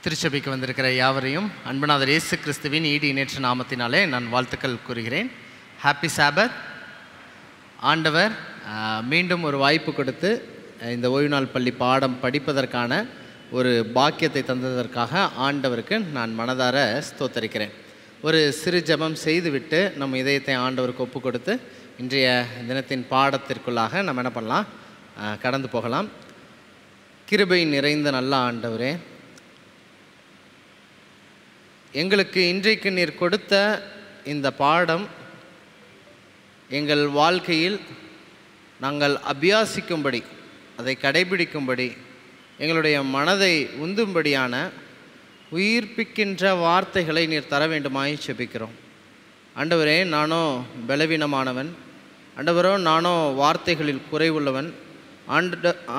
திருச்சபைக்கு வந்திருக்கிற யாவரையும் அன்புநாதர் இயேசு கிறிஸ்துவின் ஈடு இணையற்ற நாமத்தினாலே நான் வாழ்த்துக்கள் கூறுகிறேன். ஹாப்பி சாபத். ஆண்டவர் மீண்டும் ஒரு வாய்ப்பு கொடுத்து இந்த ஓய்வு நாள் பள்ளி பாடம் படிப்பதற்கான ஒரு பாக்கியத்தை தந்ததற்காக ஆண்டவருக்கு நான் மனதார ஸ்தோத்தரிக்கிறேன். ஒரு சிறு ஜெபம் செய்துவிட்டு நம்ம இதயத்தை ஆண்டவருக்கு ஒப்பு கொடுத்து இன்றைய தினத்தின் பாடத்திற்குள்ளாக நம்ம என்ன பண்ணலாம், கடந்து போகலாம். கிருபை நிறைந்த நல்ல ஆண்டவரே, எங்களுக்கு இன்றைக்கு நீர் கொடுத்த இந்த பாடம் எங்கள் வாழ்க்கையில் நாங்கள் அபியாசிக்கும்படி, அதை கடைபிடிக்கும்படி, எங்களுடைய மனதை உந்தும்படியான உயிர்ப்பிக்கின்ற வார்த்தைகளை நீர் தர வேண்டுமாய் செபிக்கிறோம். ஆண்டவரே, நானோ பலவீனமானவன். ஆண்டவரோ, நானோ வார்த்தைகளில் குறைவுள்ளவன்.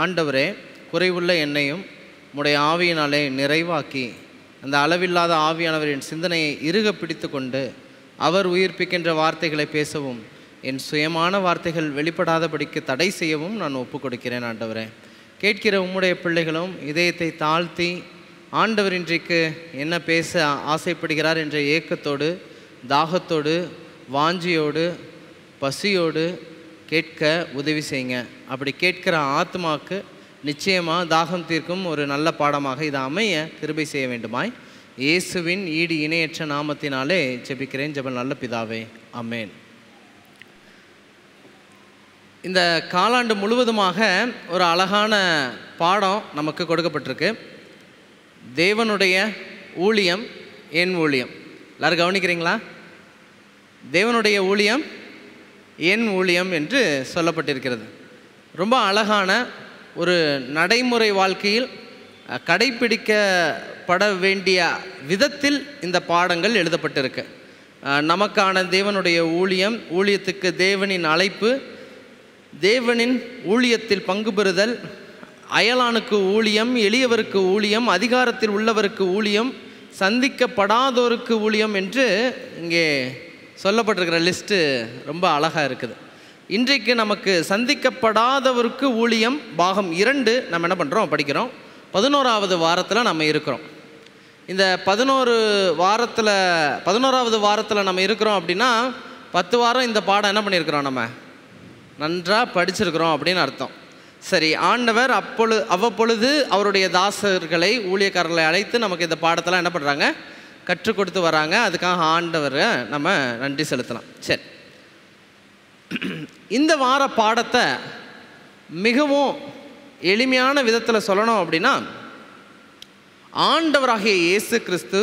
ஆண்டவரே, குறைவுள்ள என்னையும் உம்முடைய ஆவியினாலே நிறைவாக்கி அந்த அளவில்லாத ஆவியானவரின் சிந்தனையை இறுக பிடித்து கொண்டு அவர் உயிர்ப்பிக்கின்ற வார்த்தைகளை பேசவும், என் சுயமான வார்த்தைகள் வெளிப்படாதபடிக்கு தடை செய்யவும் நான் ஒப்பு கொடுக்கிறேன். ஆண்டவரே, கேட்கிற உம்முடைய பிள்ளைகளும் இதயத்தை தாழ்த்தி ஆண்டவர் இன்றைக்கு என்ன பேச ஆசைப்படுகிறார் என்ற ஏக்கத்தோடு, தாகத்தோடு, வாஞ்சியோடு, பசியோடு கேட்க உதவி செய்யுங்க. அப்படி கேட்கிற ஆத்மாக்கு நிச்சயமாக தாகம் தீர்க்கும் ஒரு நல்ல பாடமாக இது அமைய கிருபை செய்ய வேண்டுமாய் இயேசுவின் ஈடு இணையற்ற நாமத்தினாலே ஜெபிக்கிறேன். ஜெப நல்ல பிதாவே, ஆமென். இந்த காலாண்டு முழுவதுமாக ஒரு அழகான பாடம் நமக்கு கொடுக்கப்பட்டிருக்கு. தேவனுடைய ஊழியம் என் ஊழியம். எல்லாரும் கவனிக்கிறீங்களா? தேவனுடைய ஊழியம் என் ஊழியம் என்று சொல்லப்பட்டிருக்கிறது. ரொம்ப அழகான ஒரு நடைமுறை வாழ்க்கையில் கடைப்பிடிக்கப்பட வேண்டிய விதத்தில் இந்த பாடங்கள் எழுதப்பட்டிருக்கு. நமக்கான தேவனுடைய ஊழியம், ஊழியத்துக்கு தேவனின் அழைப்பு, தேவனின் ஊழியத்தில் பங்கு பெறுதல், அயலானுக்கு ஊழியம், எளியவருக்கு ஊழியம், அதிகாரத்தில் உள்ளவருக்கு ஊழியம், சந்திக்கப்படாதோருக்கு ஊழியம் என்று இங்கே சொல்லப்பட்டிருக்கிற லிஸ்ட்டு ரொம்ப அழகாக இருக்குது. இன்றைக்கு நமக்கு சந்திக்கப்படாதவருக்கு ஊழியம் பாகம் 2 நம்ம என்ன பண்ணுறோம், படிக்கிறோம். 11வது வாரத்தில் நம்ம இருக்கிறோம். இந்த 11வது வாரத்தில் நம்ம இருக்கிறோம் அப்படின்னா 10 வாரம் இந்த பாடம் என்ன பண்ணியிருக்கிறோம், நம்ம நன்றாக படிச்சிருக்கிறோம் அப்படின்னு அர்த்தம். சரி, ஆண்டவர் அவ்வப்பொழுது அவருடைய தாசர்களை, ஊழியக்காரர்களை அழைத்து நமக்கு இந்த பாடத்தெல்லாம் என்ன பண்ணுறாங்க, கற்றுக் கொடுத்து வராங்க. அதுக்காக ஆண்டவரை நம்ம நன்றி செலுத்தலாம். சரி, இந்த வார பாடத்தை மிகவும் எளிமையான விதத்தில் சொல்லணும் அப்படின்னா, ஆண்டவராகிய இயேசு கிறிஸ்து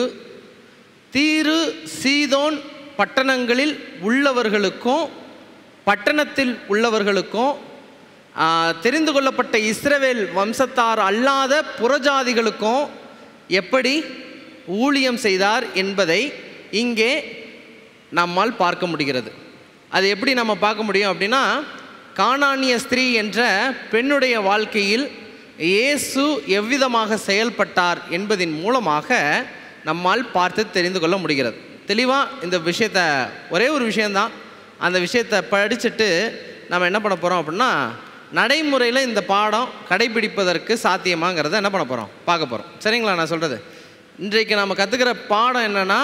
தீரு சீதோன் பட்டணங்களில் உள்ளவர்களுக்கும் பட்டணத்தில் உள்ளவர்களுக்கும் தெரிந்து கொள்ளப்பட்ட இஸ்ரவேல் வம்சத்தார் அல்லாத புறஜாதிகளுக்கும் எப்படி ஊழியம் செய்தார் என்பதை இங்கே நம்மால் பார்க்க முடிகிறது. அது எப்படி நம்ம பார்க்க முடியும் அப்படின்னா, கானானிய ஸ்திரீ என்ற பெண்ணுடைய வாழ்க்கையில் இயேசு எவ்விதமாக செயல்பட்டார் என்பதின் மூலமாக நம்மால் பார்த்து தெரிந்து கொள்ள முடிகிறது. தெளிவாக இந்த விஷயத்தை, ஒரே ஒரு விஷயந்தான், அந்த விஷயத்தை படிச்சுட்டு நம்ம என்ன பண்ண போகிறோம் அப்படின்னா, நடைமுறையில் இந்த பாடம் கடைபிடிப்பதற்கு சாத்தியமாங்கிறத என்ன பண்ண போகிறோம், பார்க்க போகிறோம். சரிங்களா? நான் சொல்கிறது, இன்றைக்கு நம்ம கற்றுக்கிற பாடம் என்னென்னா,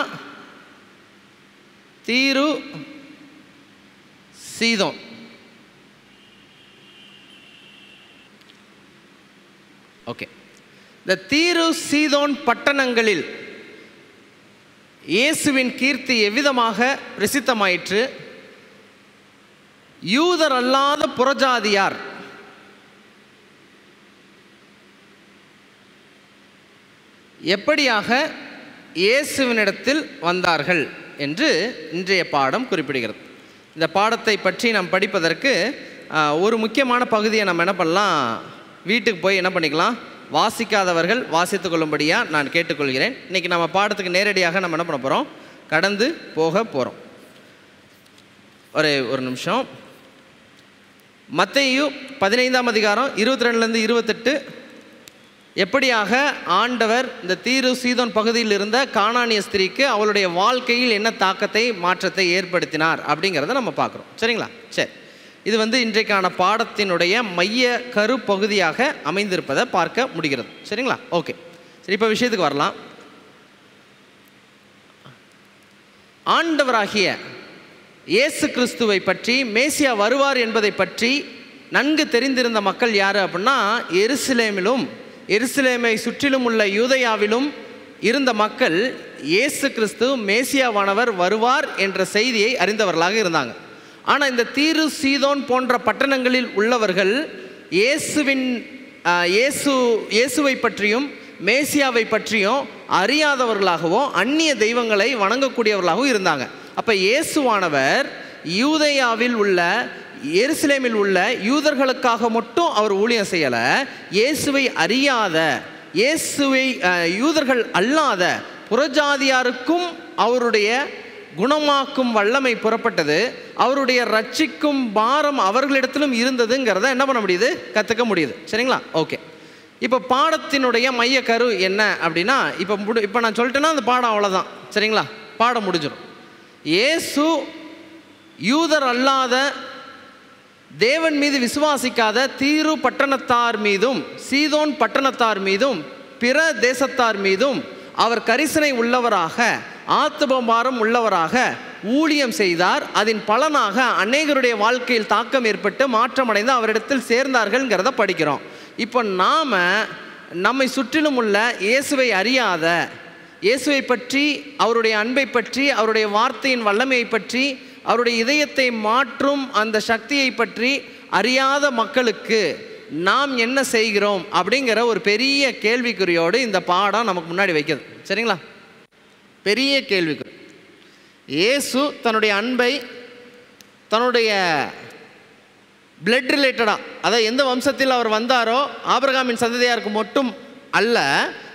தீரு சீதோன். ஓகே, இந்த தீரு சீதோன் பட்டணங்களில் இயேசுவின் கீர்த்தி எவ்விதமாக பிரசித்தமாயிற்று, யூதர் அல்லாத புறஜாதியார் எப்படியாக இயேசுவினிடத்தில் வந்தார்கள் என்று இன்றைய பாடம் குறிப்பிடுகிறது. இந்த பாடத்தை பற்றி நாம் படிப்பதற்கு ஒரு முக்கியமான பகுதியை நம்ம என்ன பண்ணலாம், வீட்டுக்கு போய் என்ன பண்ணிக்கலாம், வாசிக்காதவர்கள் வாசித்து கொள்ளும்படியாக நான் கேட்டுக்கொள்கிறேன். இன்றைக்கி நம்ம பாடத்துக்கு நேரடியாக நம்ம என்ன பண்ண போகிறோம், கடந்து போக போகிறோம். ஒரு நிமிஷம். மத்தேயு 15ஆம் அதிகாரம் 22லேருந்து 28 எப்படியாக ஆண்டவர் இந்த தீரு சீதோன் பகுதியில் இருந்த கானானிய ஸ்திரீக்கு அவளுடைய வாழ்க்கையில் என்ன தாக்கத்தை, மாற்றத்தை ஏற்படுத்தினார் அப்படிங்கிறத நம்ம பார்க்குறோம். சரிங்களா? சரி, இது இன்றைக்கான பாடத்தினுடைய மைய கரு பகுதியாக அமைந்திருப்பதை பார்க்க முடிகிறது. சரிங்களா? ஓகே, சரி, இப்போ விஷயத்துக்கு வரலாம். ஆண்டவராகிய இயேசு கிறிஸ்துவை பற்றி, மேசியா வருவார் என்பதை பற்றி நன்கு தெரிந்திருந்த மக்கள் யார் அப்படின்னா, எருசலேமிலும் எருசலேமை சுற்றிலும் உள்ள யூதேயாவிலும் இருந்த மக்கள் இயேசு கிறிஸ்து மேசியாவானவர் வருவார் என்ற செய்தியை அறிந்தவர்களாக இருந்தாங்க. ஆனால் இந்த தீரு, சீதோன் போன்ற பட்டணங்களில் உள்ளவர்கள் இயேசுவை பற்றியும் மேசியாவை பற்றியும் அறியாதவர்களாகவும் அந்நிய தெய்வங்களை வணங்கக்கூடியவர்களாகவும் இருந்தாங்க. அப்போ இயேசுவானவர் யூதேயாவில் உள்ள எருசலேமில் உள்ள யூதர்களுக்காக மட்டும் அவர் ஊழியம் செய்யலை. இயேசுவை அறியாத, யூதர்கள் அல்லாத புறஜாதியாருக்கும் அவருடைய குணமாக்கும் வல்லமை புறப்பட்டது. அவருடைய ரட்சிக்கும் பாரம் அவர்களிடத்திலும் இருந்ததுங்கிறத என்ன பண்ண முடியுது, கற்றுக்க முடியுது. சரிங்களா? ஓகே. இப்போ பாடத்தினுடைய மைய கரு என்ன அப்படின்னா, இப்போ நான் சொல்லிட்டேன்னா அந்த பாடம் அவ்வளோதான். சரிங்களா? பாடம் முடிஞ்சிடும். இயேசு யூதர் அல்லாத, தேவன் மீது விசுவாசிக்காத தீரு பட்டணத்தார் மீதும் சீதோன் பட்டணத்தார் மீதும் பிற தேசத்தார் மீதும் அவர் கரிசனை உள்ளவராக, ஆத்துபபாரம் உள்ளவராக ஊழியம் செய்தார். அதன் பலனாக அநேகருடைய வாழ்க்கையில் தாக்கம் ஏற்பட்டு மாற்றமடைந்து அவரிடத்தில் சேர்ந்தார்கள்ங்கிறத படிக்கிறோம். இப்போ நம்மை சுற்றிலும் உள்ள இயேசுவை அறியாத, இயேசுவை பற்றி, அவருடைய அன்பை பற்றி, அவருடைய வார்த்தையின் வல்லமையை பற்றி, அவருடைய இதயத்தை மாற்றும் அந்த சக்தியை பற்றி அறியாத மக்களுக்கு நாம் என்ன செய்கிறோம் அப்படிங்கிற ஒரு பெரிய கேள்விக்குறியோடு இந்த பாடம் நமக்கு முன்னாடி வைக்கிறது. சரிங்களா? பெரிய கேள்விக்குறி. இயேசு தன்னுடைய அன்பை தன்னுடைய பிளட் ரிலேட்டடாக, அதாவது எந்த வம்சத்தில் அவர் வந்தாரோ ஆபிரகாமின் சந்ததியாருக்கு மட்டும் அல்ல,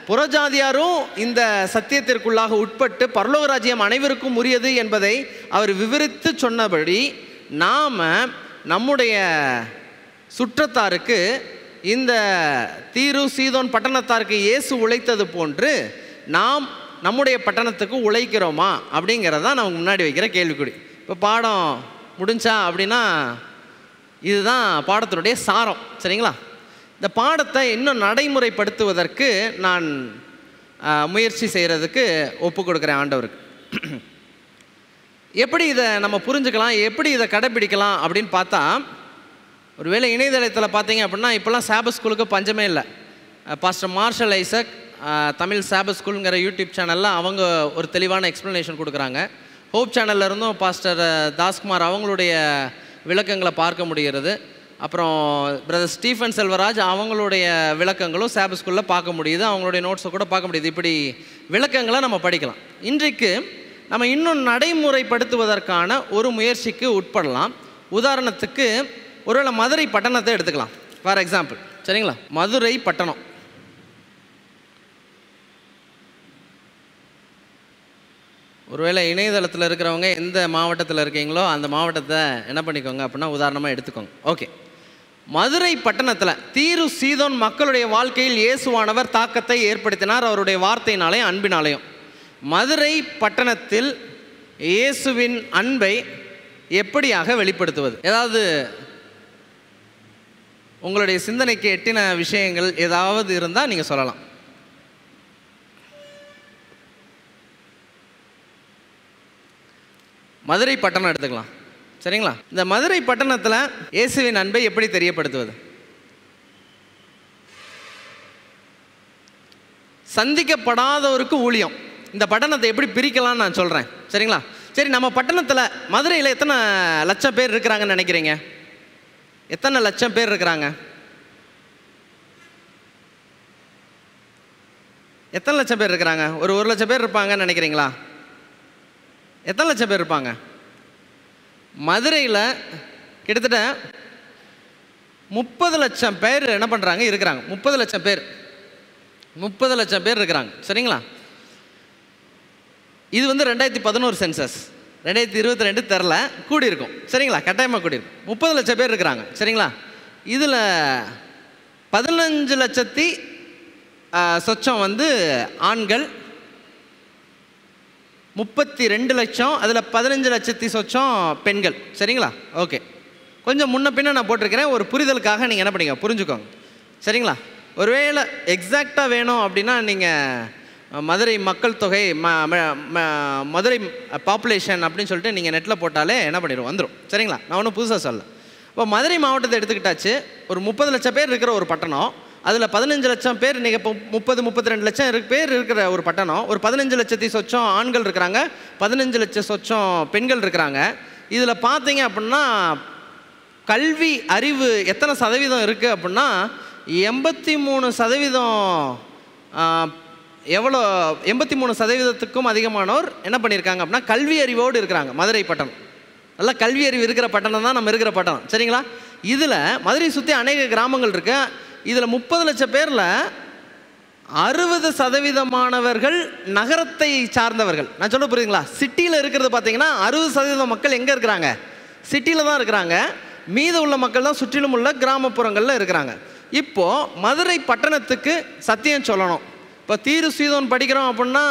புறஜாதியாரும் இந்த சத்தியத்திற்குள்ளாக உட்பட்டு பரலோக ராஜ்யம் அனைவருக்கும் உரியது என்பதை அவர் விவரித்து சொன்னபடி நாம் நம்முடைய சுற்றத்தாருக்கு, இந்த தீரு சீதோன் பட்டணத்தாருக்கு இயேசு உழைத்தது போன்று நாம் நம்முடைய பட்டணத்துக்கு உழைக்கிறோமா அப்படிங்கிறதான் நமக்கு முன்னாடி வைக்கிற கேள்விக்குறி. இப்போ பாடம் முடிஞ்சா அப்படின்னா இதுதான் பாடத்தினுடைய சாரம். சரிங்களா? இந்த பாடத்தை இன்னும் நடைமுறைப்படுத்துவதற்கு நான் முயற்சி செய்கிறதுக்கு ஒப்பு கொடுக்குறேன் ஆண்டவருக்கு. எப்படி இதை நம்ம புரிஞ்சுக்கலாம், எப்படி இதை கடைப்பிடிக்கலாம் அப்படின்னு பார்த்தா, ஒருவேளை இணையதளத்தில் பார்த்தீங்க அப்படின்னா இப்போல்லாம் சாபத் ஸ்கூலுக்கு பஞ்சமே இல்லை. Pastor Marshall Isaac Tamil Sabbath ஸ்கூலுங்கிற யூடியூப் சேனலில் அவங்க ஒரு தெளிவான எக்ஸ்ப்ளனேஷன் கொடுக்குறாங்க. ஹோப் சேனலில் இருந்தும் பாஸ்டர் தாஸ்குமார் அவங்களுடைய விளக்கங்களை பார்க்க முடிகிறது. அப்புறம் பிரதர் ஸ்டீஃபன் செல்வராஜ் அவங்களுடைய விளக்கங்களும் சாபத் ஸ்கூலில் பார்க்க முடியுது. அவங்களுடைய நோட்ஸை கூட பார்க்க முடியுது. இப்படி விளக்கங்களை நம்ம படிக்கலாம். இன்றைக்கு நம்ம இன்னும் நடைமுறைப்படுத்துவதற்கான ஒரு முயற்சிக்கு உட்படலாம். உதாரணத்துக்கு ஒருவேளை மதுரை பட்டணத்தை எடுத்துக்கலாம். For example. சரிங்களா? மதுரை பட்டணம். ஒருவேளை இணையதளத்தில் இருக்கிறவங்க எந்த மாவட்டத்தில் இருக்கீங்களோ அந்த மாவட்டத்தை என்ன பண்ணிக்கோங்க அப்படின்னா உதாரணமாக எடுத்துக்கோங்க. ஓகே. மதுரை பட்டணத்தில் தீரு சீதோன் மக்களுடைய வாழ்க்கையில் இயேசுவானவர் தாக்கத்தை ஏற்படுத்தினார், அவருடைய வார்த்தையினாலையும் அன்பினாலையும். மதுரை பட்டணத்தில் இயேசுவின் அன்பை எப்படியாக வெளிப்படுத்துவது? ஏதாவது உங்களுடைய சிந்தனைக்கு எட்டின விஷயங்கள் ஏதாவது இருந்தால் நீங்கள் சொல்லலாம். மதுரை பட்டணம் எடுத்துக்கலாம். சரிங்களா? இந்த மதுரை பட்டணத்தில் இயேசுவின் அன்பை எப்படி தெரியப்படுத்துவது? சந்திக்கப்படாதவருக்கு ஊழியம். இந்த பட்டணத்தை எப்படி பிரிக்கலாம்னு நான் சொல்கிறேன். சரிங்களா? சரி, நம்ம பட்டணத்தில் மதுரையில் எத்தனை லட்சம் பேர் இருக்கிறாங்கன்னு நினைக்கிறீங்க? எத்தனை லட்சம் பேர் இருக்கிறாங்க? எத்தனை லட்சம் பேர் இருக்கிறாங்க? ஒரு 1 லட்சம் பேர் இருப்பாங்கன்னு நினைக்கிறீங்களா? எத்தனை லட்சம் பேர் இருப்பாங்க? மதுரையில் கிட்டத்தட்ட 30 லட்சம் பேர் என்ன பண்ணுறாங்க, இருக்கிறாங்க. 30 லட்சம் பேர் 30 லட்சம் பேர் இருக்கிறாங்க. சரிங்களா? இது வந்து 2011 சென்சஸ். 2022 தெரில, கூடியிருக்கும். சரிங்களா? கட்டாயமாக கூடியிருக்கும். 30 லட்சம் பேர் இருக்கிறாங்க. சரிங்களா? இதில் 15 லட்சத்தி சொச்சம் வந்து ஆண்கள், 32 லட்சம், அதில் 15 லட்சத்தி சொச்சம் பெண்கள். சரிங்களா? ஓகே. கொஞ்சம் முன்ன பின்ன நான் போட்டிருக்கிறேன், ஒரு புரிதலுக்காக நீங்கள் என்ன பண்ணிக்க புரிஞ்சுக்கோங்க. சரிங்களா? ஒருவேளை எக்ஸாக்டாக வேணும் அப்படின்னா நீங்கள் மதுரை மக்கள் தொகை மதுரை பாப்புலேஷன் அப்படின்னு சொல்லிட்டு நீங்கள் நெட்டில் போட்டாலே என்ன பண்ணிடும், வந்துடும். சரிங்களா? நான் ஒன்றும் புதுசாக சொல்ல. இப்போ மதுரை மாவட்டத்தை எடுத்துக்கிட்டாச்சு. ஒரு 30 லட்சம் பேர் இருக்கிற ஒரு பட்டணம். அதில் 15 லட்சம் பேர், நீங்கள் இப்போ 32 லட்சம் பேர் இருக்கிற ஒரு பட்டணம். ஒரு 15 லட்சத்தி சொச்சம் ஆண்கள் இருக்கிறாங்க, 15 லட்சம் சொச்சம் பெண்கள் இருக்கிறாங்க. இதில் பார்த்தீங்க அப்படின்னா கல்வி அறிவு எத்தனை சதவீதம் இருக்குது அப்படின்னா 83% எவ்வளோ 83% அதிகமானோர் என்ன பண்ணியிருக்காங்க அப்படின்னா கல்வி அறிவோடு இருக்கிறாங்க. மதுரை பட்டணம் நல்லா கல்வி அறிவு இருக்கிற பட்டணம் தான் நம்ம இருக்கிற பட்டணம். சரிங்களா? இதில் மதுரை சுற்றி அநேக கிராமங்கள் இருக்கு. இதில் 30 லட்சம் பேரில் 60% நகரத்தை சார்ந்தவர்கள். நான் சொல்ல புரியுதுங்களா? சிட்டியில் இருக்கிறது பார்த்தீங்கன்னா 60% மக்கள் எங்கே இருக்கிறாங்க? சிட்டியில் தான் இருக்கிறாங்க. மீத உள்ள மக்கள் தான் சுற்றிலும் உள்ள கிராமப்புறங்களில் இருக்கிறாங்க. இப்போது மதுரை பட்டணத்துக்கு சத்தியம் சொல்லணும். இப்போ தீரு சீதோன் படிக்கிறோம் அப்படின்னா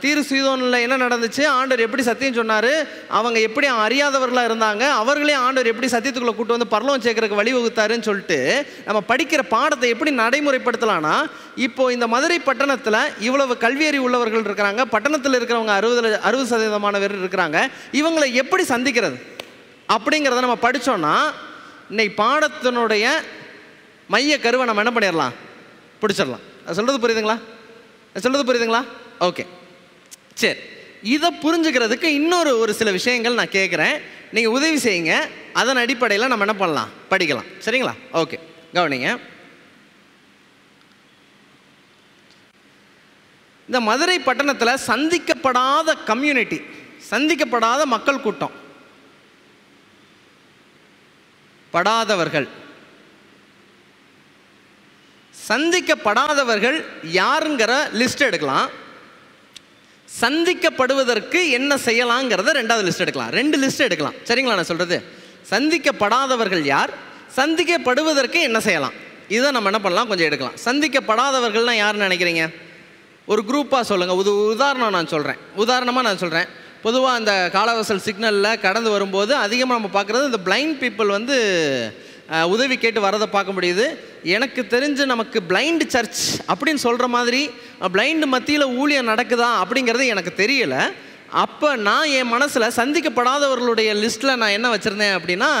தீரு சீதோனில் என்ன நடந்துச்சு, ஆண்டவர் எப்படி சத்தியம் சொன்னார், அவங்க எப்படி அறியாதவர்களாக இருந்தாங்க, அவர்களே ஆண்டவர் எப்படி சத்தியத்துக்குள்ளே கூட்டு வந்து பரலோகம் சேர்க்கறதுக்கு வழிவகுத்தாருன்னு சொல்லிட்டு நம்ம படிக்கிற பாடத்தை எப்படி நடைமுறைப்படுத்தலான்னா, இப்போது இந்த மதுரை பட்டணத்தில் இவ்வளவு கல்வியறிவு உள்ளவர்கள் இருக்கிறாங்க, பட்டணத்தில் இருக்கிறவங்க 60% பேர் இருக்கிறாங்க. இவங்களை எப்படி சந்திக்கிறது அப்படிங்கிறத நம்ம படித்தோன்னா இன்னைக்கு பாடத்தினுடைய மைய கருவை நம்ம என்ன பண்ணிடலாம், பிடிச்சிடலாம். சொல்கிறது புரியுதுங்களா? ஓகே, சரி. இதை புரிஞ்சுக்கிறதுக்கு இன்னொரு சில விஷயங்கள் நான் கேட்குறேன், நீங்கள் உதவி செய்யுங்க. அதன் அடிப்படையில் நம்ம என்ன பண்ணலாம், படிக்கலாம். சரிங்களா? ஓகே, கவனிங்க. இந்த மதுரை பட்டணத்தில் சந்திக்கப்படாத கம்யூனிட்டி, சந்திக்கப்படாத மக்கள் கூட்டம், படாதவர்கள், சந்திக்கப்படாதவர்கள் யாருங்கிற லிஸ்ட் எடுக்கலாம். சந்திக்கப்படுவதற்கு என்ன செய்யலாங்கிறத 2வது லிஸ்ட் எடுக்கலாம். 2 லிஸ்ட் எடுக்கலாம். சரிங்களா? நான் சொல்கிறது, சந்திக்கப்படாதவர்கள் யார், சந்திக்கப்படுவதற்கு என்ன செய்யலாம், இதை நம்ம என்ன பண்ணலாம், கொஞ்சம் எடுக்கலாம். சந்திக்கப்படாதவர்கள்னால் யாருன்னு நினைக்கிறீங்க? ஒரு குரூப்பாக சொல்லுங்கள். உதாரணமாக நான் சொல்கிறேன். பொதுவாக அந்த காலவாசல் சிக்னலில் கடந்து வரும்போது அதிகமாக நம்ம பார்க்குறது இந்த பிளைண்ட் பீப்புள் வந்து உதவி கேட்டு வரதை பார்க்க முடியுது. எனக்கு தெரிஞ்சு நமக்கு பிளைண்ட் சர்ச் அப்படின்னு சொல்கிற மாதிரி பிளைண்டு மத்தியில் ஊழியம் நடக்குதா அப்படிங்கிறது எனக்கு தெரியலை. அப்போ நான் என் மனசில் சந்திக்கப்படாதவர்களுடைய லிஸ்ட்டில் நான் என்ன வச்சுருந்தேன் அப்படின்னா,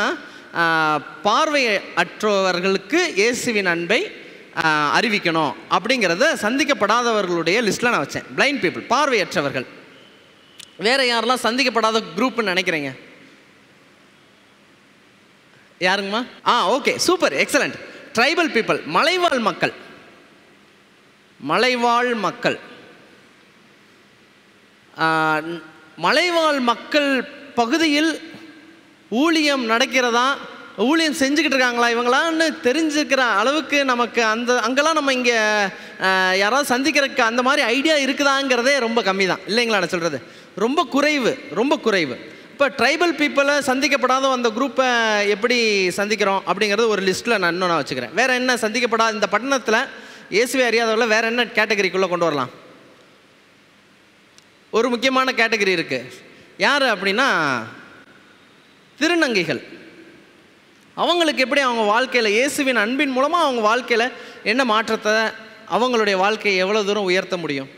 பார்வை அற்றவர்களுக்கு இயேசுவின் அன்பை அறிவிக்கணும் அப்படிங்கிறத சந்திக்கப்படாதவர்களுடைய லிஸ்ட்டில் நான் வச்சேன். பிளைண்ட் பீப்புள், பார்வையற்றவர்கள். வேறு யாரெல்லாம் சந்திக்கப்படாத குரூப்னு நினைக்கிறீங்க? யாருங்கம்மா? Okay, super, excellent. Tribal people, மலைவாழ் மக்கள். மலைவாழ் மக்கள் பகுதியில் ஊழியம் நடக்கிறதா, ஊழியம் செஞ்சுக்கிட்டு இருக்காங்களா இவங்களான்னு தெரிஞ்சுக்கிற அளவுக்கு நமக்கு அங்கெல்லாம் நம்ம இங்கே யாராவது சந்திக்கிறதுக்கு அந்த மாதிரி ஐடியா இருக்குதாங்கிறதே ரொம்ப கம்மி தான், இல்லைங்களா? நான் சொல்கிறது ரொம்ப குறைவு. இப்போ ட்ரைபல் பீப்புளை சந்திக்கப்படாத அந்த குரூப்பை எப்படி சந்திக்கிறோம் அப்படிங்கிறது ஒரு லிஸ்ட்டில் நான் இன்னும் வச்சுக்கிறேன். வேறு என்ன சந்திக்கப்படாத இந்த பட்டணத்தில் இயேசுவை அறியாதவர்களை வேறு என்ன கேட்டகரிக்குள்ளே கொண்டு வரலாம்? ஒரு முக்கியமான கேட்டகரி இருக்குது. யார் அப்படின்னா திருநங்கைகள். அவங்களுக்கு எப்படி அவங்க வாழ்க்கையில் இயேசுவின் அன்பின் மூலமாக அவங்க வாழ்க்கையில் என்ன மாற்றத்தை, அவங்களுடைய வாழ்க்கையை எவ்வளோ தூரம் உயர்த்த முடியும்?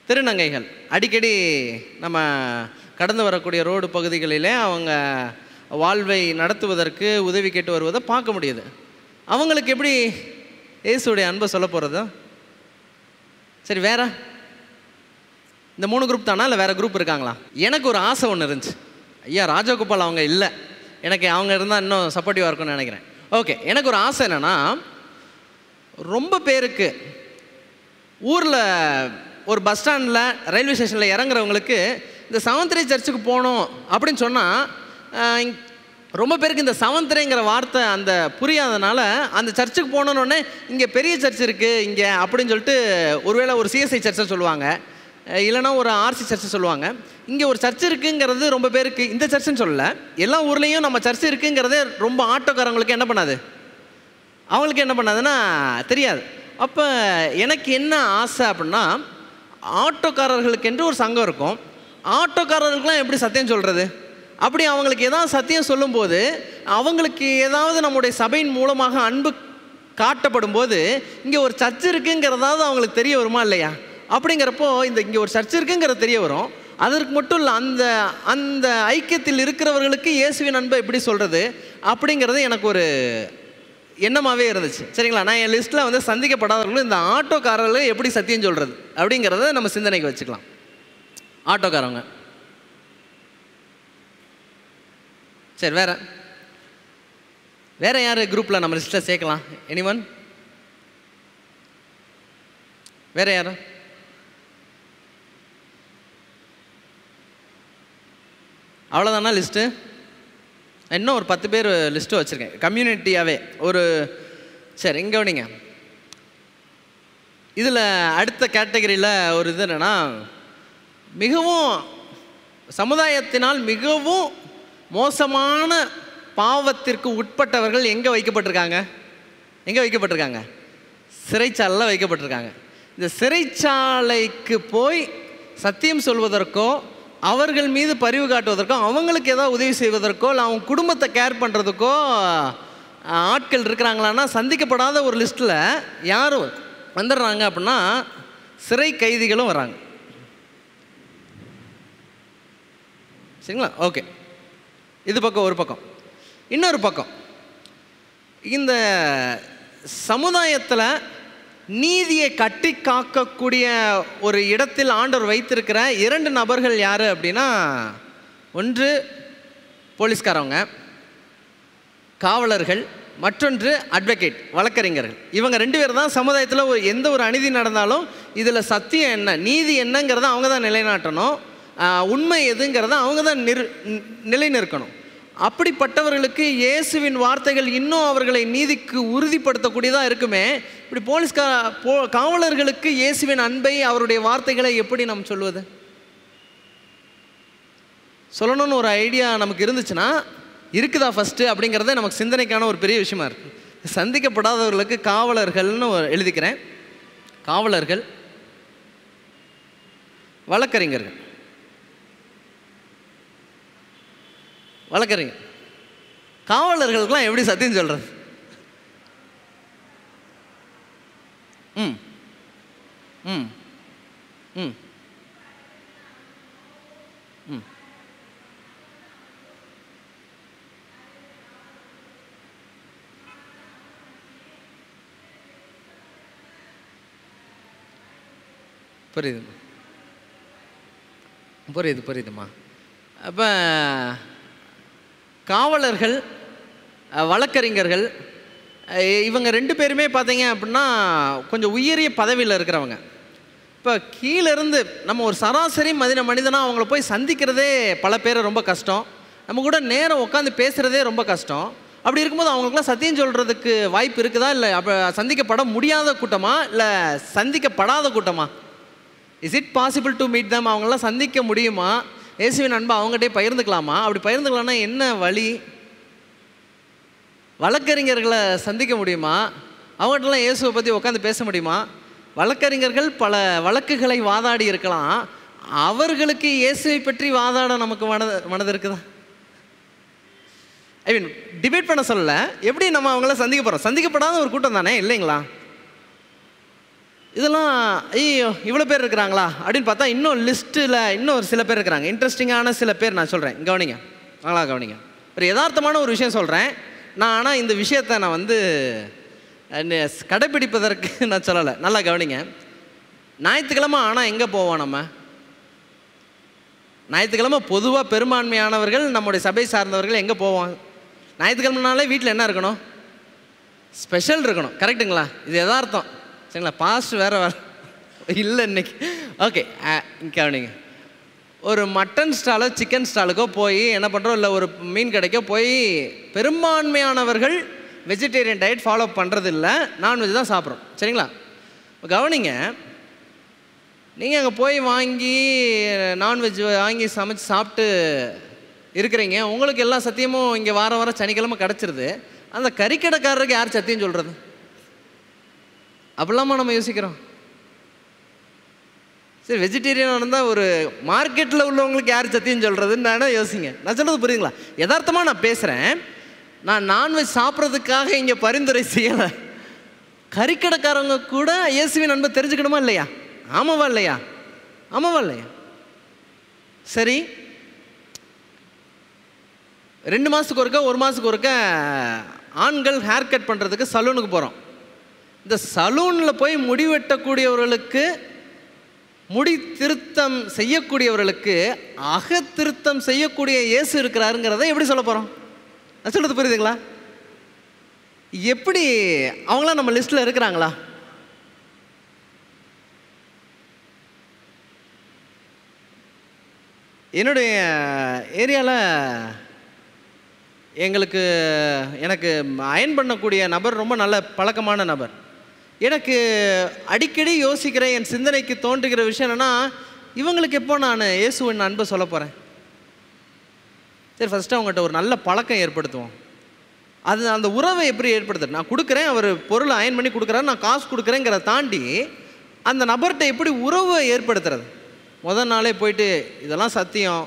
திருநங்கைகள் அடிக்கடி நம்ம கடந்து வரக்கூடிய ரோடு பகுதிகளிலே அவங்க வாழ்வை நடத்துவதற்கு உதவி கேட்டு வருவதை பார்க்க முடியுது. அவங்களுக்கு எப்படி இயேசுடைய அன்பை சொல்ல போகிறது? சரி, வேற இந்த 3 குரூப் தானா, இல்லை வேறு குரூப் இருக்காங்களா? எனக்கு ஒரு ஆசை ஒன்று இருந்துச்சு. ஐயா ராஜகோபால் அவங்க இல்லை, எனக்கு அவங்க இருந்தால் இன்னும் சப்போர்ட்டிவாக இருக்கும்னு நினைக்கிறேன். ஓகே, எனக்கு ஒரு ஆசை என்னென்னா, ரொம்ப பேருக்கு ஊரில் ஒரு பஸ் ஸ்டாண்டில் ரயில்வே ஸ்டேஷனில் இறங்குறவங்களுக்கு இந்த செவன்த்ரே சர்ச்சுக்கு போகணும் அப்படின்னு சொன்னால் ரொம்ப பேருக்கு இந்த செவன்த்ரேங்கிற வார்த்தை அந்த புரியாதனால அந்த சர்ச்சுக்கு போகணுன்னொடனே இங்கே பெரிய சர்ச் இருக்குது இங்கே அப்படின்னு சொல்லிட்டு ஒருவேளை ஒரு சிஎஸ்ஐ சர்ச்சை சொல்லுவாங்க, இல்லைனா ஒரு ஆர்சி சர்ச்சை சொல்லுவாங்க. இங்கே ஒரு சர்ச் இருக்குங்கிறது ரொம்ப பேருக்கு, இந்த சர்ச்சுன்னு சொல்லலை, எல்லா ஊர்லேயும் நம்ம சர்ச் இருக்குங்கிறதே ரொம்ப ஆட்டோக்காரங்களுக்கு என்ன பண்ணாது, அவங்களுக்கு என்ன பண்ணாதுன்னா தெரியாது. அப்போ எனக்கு என்ன ஆசை அப்படின்னா, ஆட்டோக்காரர்களுக்கு என்று ஒரு சங்கம் இருக்கும். ஆட்டோக்காரர்களுக்கெலாம் எப்படி சத்தியம் சொல்கிறது? அப்படி அவங்களுக்கு ஏதாவது சத்தியம் சொல்லும்போது அவங்களுக்கு ஏதாவது நம்முடைய சபையின் மூலமாக அன்பு காட்டப்படும் போது இங்கே ஒரு சர்ச் இருக்குங்கிறதாவது அவங்களுக்கு தெரிய வருமா இல்லையா? அப்படிங்கிறப்போ இங்கே ஒரு சர்ச் இருக்குங்கிறது தெரிய வரும். அதற்கு மட்டும் இல்லை, அந்த அந்த ஐக்கியத்தில் இருக்கிறவர்களுக்கு இயேசுவின் அன்பை எப்படி சொல்கிறது அப்படிங்கிறது எனக்கு ஒரு எண்ணமாகவே இருந்துச்சு. சரிங்களா? நான் என் லிஸ்ட்டில் வந்து சந்திக்கப்படாதவர்களும் இந்த ஆட்டோக்காரர்கள் எப்படி சத்தியம் சொல்கிறது அப்படிங்கிறத நம்ம சிந்தனைக்கு வச்சுக்கலாம். ஆட்டோக்காரவங்க. சரி, வேற யார் குரூப்பில் நம்ம லிஸ்ட்டில் சேர்க்கலாம்? எனிவன்? வேற யாரும்? அவ்வளோதானா லிஸ்ட்டு? இன்னும் ஒரு 10 பேர் லிஸ்ட்டு வச்சுருக்கேன் கம்யூனிட்டியாகவே. சரி, இங்கே கவனிங்க. இதில் அடுத்த கேட்டகரியில் ஒரு இது என்னென்னா, மிகவும் சமுதாயத்தினால் மிகவும் மோசமான பாவத்திற்கு உட்பட்டவர்கள் எங்கே வைக்கப்பட்டிருக்காங்க? சிறைச்சாலையில் வைக்கப்பட்டிருக்காங்க. இந்த சிறைச்சாலைக்கு போய் சத்தியம் சொல்வதற்கோ, அவர்கள் மீது பரிவு காட்டுவதற்கோ, அவங்களுக்கு ஏதாவது உதவி செய்வதற்கோ, இல்லை அவங்க குடும்பத்தை கேர் பண்ணுறதுக்கோ ஆட்கள் இருக்கிறாங்களான்னா, சந்திக்கப்படாத ஒரு லிஸ்ட்டில் யார் வந்துடுறாங்க அப்படின்னா சிறை கைதிகளும் வராங்க. சரிங்களா? ஓகே, இது பக்கம் ஒரு பக்கம். இன்னொரு பக்கம், இந்த சமுதாயத்தில் நீதியை கட்டி காக்கக்கூடிய ஒரு இடத்தில் ஆண்டவர் வைத்திருக்கிற 2 நபர்கள் யார் அப்படின்னா, ஒன்று போலீஸ்காரவங்க, காவலர்கள், மற்றொன்று அட்வொகேட், வழக்கறிஞர்கள். இவங்க 2 பேர் தான் சமுதாயத்தில் எந்த ஒரு அநீதி நடந்தாலும் இதில் சத்தியம் என்ன, நீதி என்னங்கிறத அவங்க தான் நிலைநாட்டணும், உண்மை எதுங்கிறத அவங்க தான் நிலைநிற்கணும். அப்படிப்பட்டவர்களுக்கு இயேசுவின் வார்த்தைகள் இன்னும் அவர்களை நீதிக்கு உறுதிப்படுத்தக்கூடியதாக இருக்குமே. இப்படி காவலர்களுக்கு இயேசுவின் அன்பை, அவருடைய வார்த்தைகளை எப்படி நம்ம சொல்வது? சொல்லணும்னு ஒரு ஐடியா நமக்கு இருந்துச்சுன்னா, இருக்குதா ஃபஸ்ட்டு அப்படிங்கிறதே நமக்கு சிந்தனைக்கான ஒரு பெரிய விஷயமா இருக்குது. சந்திக்கப்படாதவர்களுக்கு காவலர்கள்னு எழுதிக்கிறேன். காவலர்கள், வழக்கறிஞர்கள். காவலர்களுக்கெல்லாம் எப்படி சத்தியம் சொல்கிறது? ம் ம் ம் ம் புரியுதுமா. அப்போ காவலர்கள், வழக்கறிஞர்கள், இவங்க 2 பேருமே பார்த்தீங்க அப்படின்னா கொஞ்சம் உயரிய பதவியில் இருக்கிறவங்க. இப்போ கீழேருந்து நம்ம ஒரு சராசரி மனிதனாக அவங்கள போய் சந்திக்கிறதே பல பேர் ரொம்ப கஷ்டம். நம்ம கூட நேரம் உட்காந்து பேசுகிறதே ரொம்ப கஷ்டம். அப்படி இருக்கும்போது அவங்களுக்குலாம் சத்தியம் சொல்கிறதுக்கு வாய்ப்பு இருக்குதா? இல்லை அப்போ சந்திக்கப்பட முடியாத கூட்டமா, இல்லை சந்திக்கப்படாத கூட்டமா? Is it possible to meet தம்? அவங்களாம் சந்திக்க முடியுமா? இயேசுவின் அன்பை அவங்ககிட்டே பகிர்ந்துக்கலாமா? அப்படி பகிர்ந்துக்கலாம்னா என்ன வழி? வழக்கறிஞர்களை சந்திக்க முடியுமா? அவங்ககிட்டலாம் இயேசுவை பற்றி உட்காந்து பேச முடியுமா? வழக்கறிஞர்கள் பல வழக்குகளை வாதாடி இருக்கலாம். அவர்களுக்கு இயேசுவை பற்றி வாதாட நமக்கு மனது இருக்குதா? ஐ மீன், டிபேட் பண்ண சொல்லலை. எப்படி நம்ம அவங்கள சந்திக்க போகிறோம்? சந்திக்கப்படாத ஒரு கூட்டம் தானே, இல்லைங்களா? இதெல்லாம் ஐயோ இவ்வளோ பேர் இருக்கிறாங்களா அப்படின்னு பார்த்தா இன்னும் லிஸ்ட்டில் இன்னும் ஒரு சில பேர் இருக்கிறாங்க. இன்ட்ரெஸ்டிங்கான சில பேர் நான் சொல்கிறேன், கவனிங்க, நல்லா கவனிங்க. ஒரு யதார்த்தமான ஒரு விஷயம் சொல்கிறேன் நான். ஆனால் இந்த விஷயத்தை நான் வந்து கடைப்பிடிப்பதற்கு நான் சொல்லலை, நல்லா கவனிங்க. ஞாயிற்றுக்கிழமை ஆனால் எங்கே போவோம்? நம்ம ஞாயிற்றுக்கிழமை பொதுவாக பெரும்பான்மையானவர்கள், நம்முடைய சபை சார்ந்தவர்கள் எங்கே போவோம்? ஞாயிற்றுக்கிழமைனாலே வீட்டில் என்ன இருக்கணும்? ஸ்பெஷல் இருக்கணும். கரெக்டுங்களா? இது யதார்த்தம். சரிங்களா? பாஸ்ட் வேறு இல்லை இன்னைக்கு. ஓகே, கவனிங்க. ஒரு மட்டன் ஸ்டாலோ சிக்கன் ஸ்டாலுக்கோ போய் என்ன பண்ணுறோம், இல்லை ஒரு மீன் கடைக்கோ போய் பெரும்பான்மையானவர்கள் வெஜிடேரியன் டயட் ஃபாலோ பண்ணுறதில்ல, நான்வெஜ் தான் சாப்பிட்றோம். சரிங்களா? கவனிங்க, நீங்கள் அங்கே போய் வாங்கி நான்வெஜ் வாங்கி சமைச்சு சாப்பிட்டு இருக்கிறீங்க. உங்களுக்கு எல்லா சத்தியமும் இங்கே வாரம் சனிக்கிழமை கிடச்சிருது. அந்த கறிக்கடைக்காரருக்கு யார் சத்தியம் சொல்கிறது? அப்படிலாமா நம்ம யோசிக்கிறோம்? சரி, வெஜிடேரியனாக இருந்தால் ஒரு மார்க்கெட்டில் உள்ளவங்களுக்கு யார் சத்தியம் சொல்கிறதுன்னு நானே யோசிங்க. நான் சொல்கிறது புரியுதுங்களா? யதார்த்தமாக நான் பேசுகிறேன். நான் நான்வெஜ் சாப்பிட்றதுக்காக இங்கே பரிந்துரை செய்யலை. கறிக்கடைக்காரவங்க கூட இயேசுவின் அன்பை தெரிஞ்சுக்கணுமா இல்லையா? ஆமாவா இல்லையா? ஆமாவா இல்லையா? சரி, 2 மாதத்துக்கு ஒருக்க 1 மாதத்துக்கு ஒருக்க ஆண்கள் ஹேர் கட் பண்ணுறதுக்கு சலூனுக்கு போகிறோம். இந்த சலூனில் போய் முடி வெட்டக்கூடியவர்களுக்கு, முடி திருத்தம் செய்யக்கூடியவர்களுக்கு அகத்திருத்தம் செய்யக்கூடிய இயேசு இருக்கிறாருங்கிறத எப்படி சொல்ல போகிறோம்? நான் சொல்கிறது புரியுதுங்களா? எப்படி அவங்களாம் நம்ம லிஸ்ட்டில் இருக்கிறாங்களா? என்னுடைய ஏரியாவில் எனக்கு அயன் பண்ணக்கூடிய நபர் ரொம்ப நல்ல பழக்கமான நபர். எனக்கு அடிக்கடி யோசிக்கிற என் சிந்தனைக்கு தோன்றுகிற விஷயம் என்னென்னா, இவங்களுக்கு எப்போ நான் இயேசுவின் அன்பை சொல்ல போகிறேன்? சரி, ஃபஸ்ட்டு அவங்ககிட்ட ஒரு நல்ல பழக்கம் ஏற்படுத்துவோம். அது அந்த உறவை எப்படி ஏற்படுத்துறது? நான் கொடுக்குறேன், அவர் பொருளை அயன் பண்ணி கொடுக்குறாரு, நான் காசு கொடுக்குறேங்கிறத தாண்டி அந்த நபர்கிட்ட எப்படி உறவை ஏற்படுத்துறது? முதல் நாளே போயிட்டு இதெல்லாம் சத்தியம்,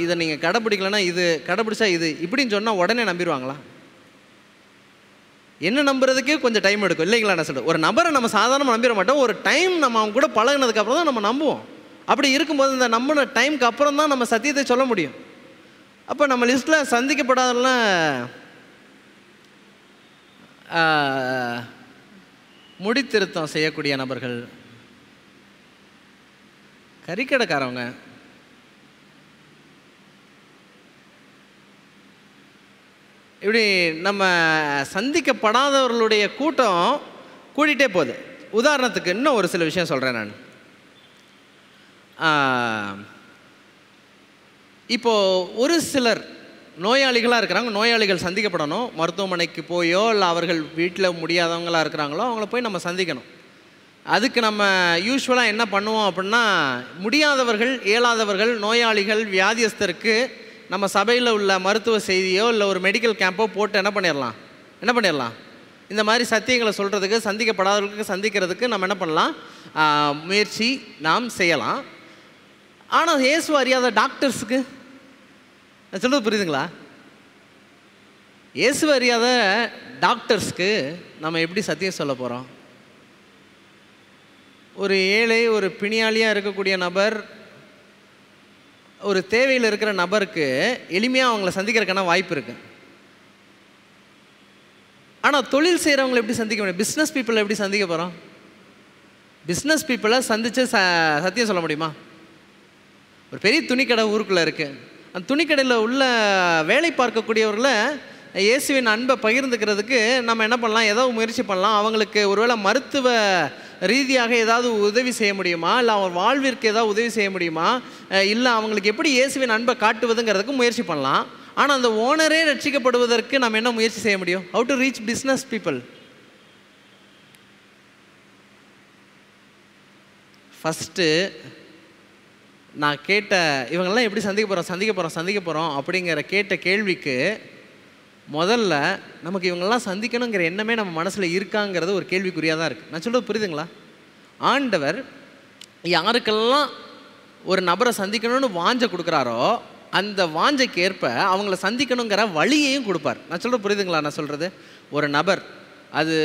இதை நீங்கள் கடைப்பிடிக்கலன்னா இது, கடைப்பிடிச்சா இது, இப்படின்னு சொன்னால் உடனே நம்பிடுவாங்களா? என்ன நம்புறதுக்கே கொஞ்சம் டைம் எடுக்கும் இல்லைங்களா? நான் சொல்கிறேன், ஒரு நபரை நம்ம சாதாரணமாக நம்பிட மாட்டோம். ஒரு டைம் நம்ம அவங்க கூட பழகினதுக்கப்புறம் தான் நம்ம நம்புவோம். அப்படி இருக்கும்போது இந்த நம்பின டைமுக்கு அப்புறம் தான் நம்ம சத்தியத்தை சொல்ல முடியும். அப்போ நம்ம லிஸ்ட்டில் சந்திக்கப்படாதெல்லாம் முடித்திருத்தம் செய்யக்கூடிய நபர்கள், கறிக்கடைக்காரவங்க, இப்படி நம்ம சந்திக்கப்படாதவர்களுடைய கூட்டம் கூட்டிகிட்டே போகுது. உதாரணத்துக்கு இன்னும் ஒரு சில விஷயம் சொல்கிறேன் நான். இப்போது ஒரு சிலர் நோயாளிகளாக இருக்கிறாங்க, நோயாளிகள் சந்திக்கப்படணும். மருத்துவமனைக்கு போயோ இல்லை அவர்கள் வீட்டில் முடியாதவங்களாக இருக்கிறாங்களோ அவங்கள போய் நம்ம சந்திக்கணும். அதுக்கு நம்ம யூஸ்வலாக என்ன பண்ணுவோம் அப்படின்னா, முடியாதவர்கள், இயலாதவர்கள், நோயாளிகள், வியாதியஸ்தருக்கு நம்ம சபையில் உள்ள மருத்துவ செய்தியோ இல்லை ஒரு மெடிக்கல் கேம்போ போட்டு என்ன பண்ணிடலாம் இந்த மாதிரி சத்தியங்களை சொல்கிறதுக்கு, சந்திக்கப்படாதவர்களுக்கு சந்திக்கிறதுக்கு நம்ம என்ன பண்ணலாம், முயற்சி நாம் செய்யலாம். ஆனால் இயேசு அறியாத டாக்டர்ஸுக்கு, நான் சொல்கிறது புரியுதுங்களா? இயேசு அறியாத டாக்டர்ஸ்க்கு நம்ம எப்படி சத்தியம் சொல்ல போகிறோம்? ஒரு ஏழை, ஒரு பிணியாளியாக இருக்கக்கூடிய நபர், ஒரு தேவையில் இருக்கிற நபருக்கு எளிமையாக அவங்கள சந்திக்கிறதுக்கான வாய்ப்பு இருக்குது. ஆனால் தொழில் செய்கிறவங்களை எப்படி சந்திக்க முடியும்? பிஸ்னஸ் பீப்புளை எப்படி சந்திக்க போகிறோம்? பிஸ்னஸ் பீப்புளை சந்தித்து சத்தியம் சொல்ல முடியுமா? ஒரு பெரிய துணிக்கடை ஊருக்குள்ளே இருக்குது. அந்த துணிக்கடையில் உள்ள வேலை பார்க்கக்கூடியவர்களை இயேசுவின் அன்பை பகிர்ந்துக்கிறதுக்கு நம்ம என்ன பண்ணலாம், ஏதாவது முயற்சி பண்ணலாம். அவங்களுக்கு ஒருவேளை மருத்துவ ரீதியாக ஏதாவது உதவி செய்ய முடியுமா, இல்லை அவர் வாழ்விற்கு ஏதாவது உதவி செய்ய முடியுமா, இல்லை அவங்களுக்கு எப்படி இயேசுவின் அன்பை காட்டுவதுங்கிறதுக்கு முயற்சி பண்ணலாம். ஆனால் அந்த ஓனரே ரட்சிக்கப்படுவதற்கு நம்ம என்ன முயற்சி செய்ய முடியும்? How to reach business people? First நான் கேட்ட இவங்கெல்லாம் எப்படி சந்திக்க போகிறோம் அப்படிங்கிற கேட்ட கேள்விக்கு முதல்ல நமக்கு இவங்கெல்லாம் சந்திக்கணுங்கிற எண்ணமே நம்ம மனசில் இருக்காங்கிறது ஒரு கேள்விக்குறியாக தான் இருக்குது. நான் சொல்கிறது புரியுதுங்களா? ஆண்டவர் யாருக்கெல்லாம் ஒரு நபரை சந்திக்கணும்னு வாஞ்சை கொடுக்குறாரோ அந்த வாஞ்சைக்கு ஏற்ப அவங்கள சந்திக்கணுங்கிற வழியையும் கொடுப்பார். நான் சொல்கிறது புரியுதுங்களா? நான் சொல்கிறது, ஒரு நபர், அது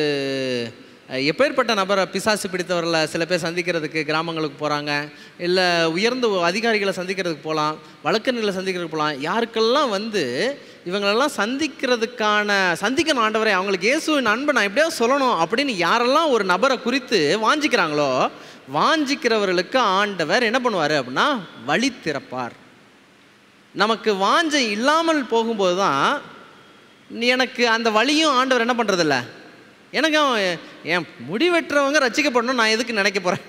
எப்பேற்பட்ட நபரை, பிசாசு பிடித்தவர்களை சில பேர் சந்திக்கிறதுக்கு கிராமங்களுக்கு போகிறாங்க, இல்லை உயர்ந்த அதிகாரிகளை சந்திக்கிறதுக்கு போகலாம், வழக்கறிஞர்களை சந்திக்கிறதுக்கு போகலாம். யாருக்கெல்லாம் இவங்களெல்லாம் சந்திக்கணும் ஆண்டவரே, அவங்களுக்கு இயேசுவின் அன்பை நான் எப்படியாவது சொல்லணும் அப்படின்னு யாரெல்லாம் ஒரு நபரை குறித்து வாஞ்சிக்கிறாங்களோ, வாஞ்சிக்கிறவர்களுக்கு ஆண்டவர் என்ன பண்ணுவார் அப்படின்னா வழி திறப்பார். நமக்கு வாஞ்சை இல்லாமல் போகும்போது தான் எனக்கு அந்த வழியும் ஆண்டவர் என்ன பண்ணுறதில்ல. எனக்கு என் முடி வெட்டுறவங்க ரசிக்கப்படணும் நான் எதுக்கு நினைக்க போகிறேன்?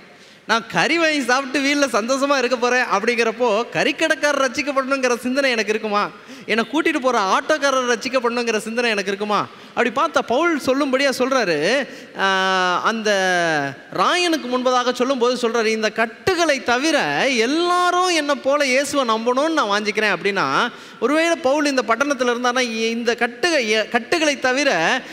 நான் கறி வாங்கி சாப்பிட்டு வீட்டில் சந்தோஷமாக இருக்க போகிறேன் அப்படிங்கிறப்போ கறிக்கடைக்காரர் ரசிக்கப்படணுங்கிற சிந்தனை எனக்கு இருக்குமா? என்னை கூட்டிகிட்டு போகிற ஆட்டோக்காரர் ரசிக்கப்படணுங்கிற சிந்தனை எனக்கு இருக்குமா? அப்படி பார்த்தா பவுல் சொல்லும்படியாக சொல்கிறாரு, அந்த ராயனுக்கு முன்பதாக சொல்லும்போது சொல்கிறாரு, இந்த கட்டுகளை தவிர எல்லாரும் என்னை போல இயேசுவை நம்பணும்னு நான் வாஞ்சிக்கிறேன். அப்படின்னா ஒருவேளை பவுல் இந்த பட்டணத்தில் இருந்தார்னா இந்த கட்டுகளை தவிர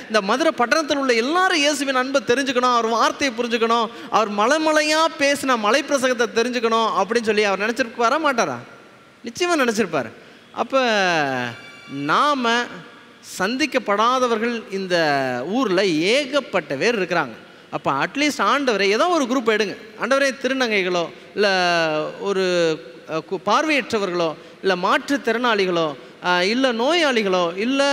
இந்த மதுரை பட்டணத்தில் உள்ள எல்லாரும் இயேசுவின் அன்பை தெரிஞ்சுக்கணும், அவர் வார்த்தையை புரிஞ்சுக்கணும், அவர் மலைமலையாக பேசின மலை பிரசங்கத்தை தெரிஞ்சுக்கணும் அப்படின்னு சொல்லி அவர் நினச்சிருப்பாரா மாட்டாரா? நிச்சயமாக நினச்சிருப்பார். அப்போ நாம் சந்திக்கப்படாதவர்கள் இந்த ஊரில் ஏகப்பட்ட பேர் இருக்கிறாங்க. அப்போ அட்லீஸ்ட் ஆண்டவரை ஏதோ ஒரு குரூப் எடுங்க. ஆண்டவரே திருநங்கைகளோ, இல்லை ஒரு பார்வையற்றவர்களோ, இல்லை மாற்றுத்திறனாளிகளோ, இல்லை நோயாளிகளோ, இல்லை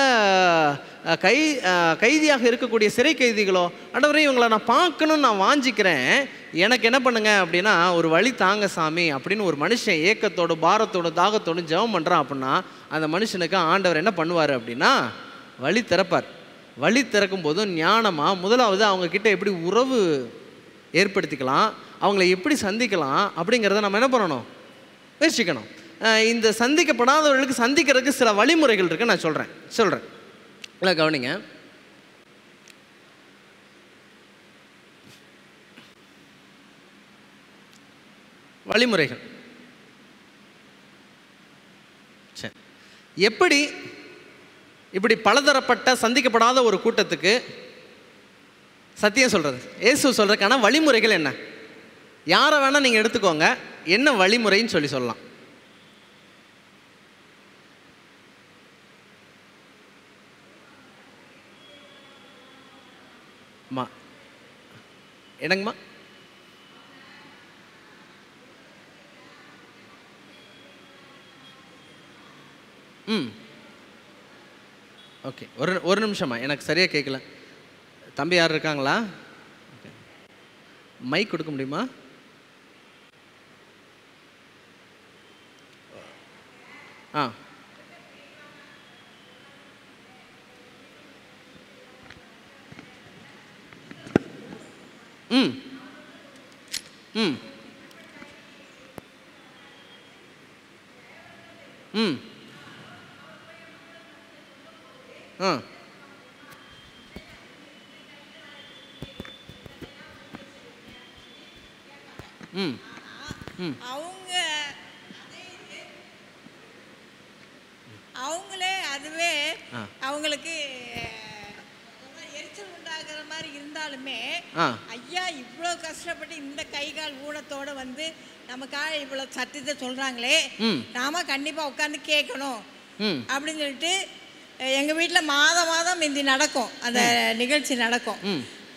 கைதியாக இருக்கக்கூடிய சிறை கைதிகளோ, ஆண்டவரே இவங்களை நான் பார்க்கணுன்னு நான் வாஞ்சிக்கிறேன், எனக்கு என்ன பண்ணுங்க அப்படின்னா ஒரு வழி தாங்க சாமி அப்படின்னு ஒரு மனுஷன் ஏக்கத்தோடு பாரத்தோடு தாகத்தோடு ஜெபம் பண்ணுறான் அப்படின்னா அந்த மனுஷனுக்கு ஆண்டவர் என்ன பண்ணுவார் அப்படின்னா வழி திறப்பார். வழி திறக்கும் போதும் ஞானமாக முதலாவது அவங்கக்கிட்ட எப்படி உறவு ஏற்படுத்திக்கலாம், அவங்கள எப்படி சந்திக்கலாம் அப்படிங்கிறத நம்ம என்ன பண்ணணும், முயற்சிக்கணும். இந்த சந்திக்கப்படாதவர்களுக்கு சந்திக்கிறதுக்கு சில வழிமுறைகள் இருக்குது, நான் சொல்கிறேன் இல்லை கவனிங்க. வழிமுறைகள் சரி, எப்படி இப்படி பலதரப்பட்ட சந்திக்கப்படாத ஒரு கூட்டத்துக்கு சத்தியம் சொல்கிறது, இயேசு சொல்கிறதுக்கான வழிமுறைகள் என்ன? யாரை வேணால் நீங்கள் எடுத்துக்கோங்க, என்ன வழிமுறைன்னு சொல்லலாம். அம்மா என்னங்கம்மா? ஓகே, ஒரு நிமிஷமா, எனக்கு சரியாக கேட்கல. தம்பி யார் இருக்காங்களா? ஓகே, மைக் கொடுக்க முடியுமா? ஆ ம் ம் ம் ஆ ம் ம் அவங்களே அதுவே அவங்களுக்கு எரிச்சல் உண்டாகிற மாதிரி இருந்தாலுமே, ஐயா இவ்வளோ கஷ்டப்பட்டு இந்த கை கால் ஊனத்தோட வந்து நமக்காக இவ்வளோ சத்தியத்தை சொல்றாங்களே, நாம கண்டிப்பா உட்காந்து கேட்கணும் அப்படின்னு சொல்லிட்டு எங்கள் வீட்டில் மாதம் இந்தி நடக்கும், அந்த நிகழ்ச்சி நடக்கும்.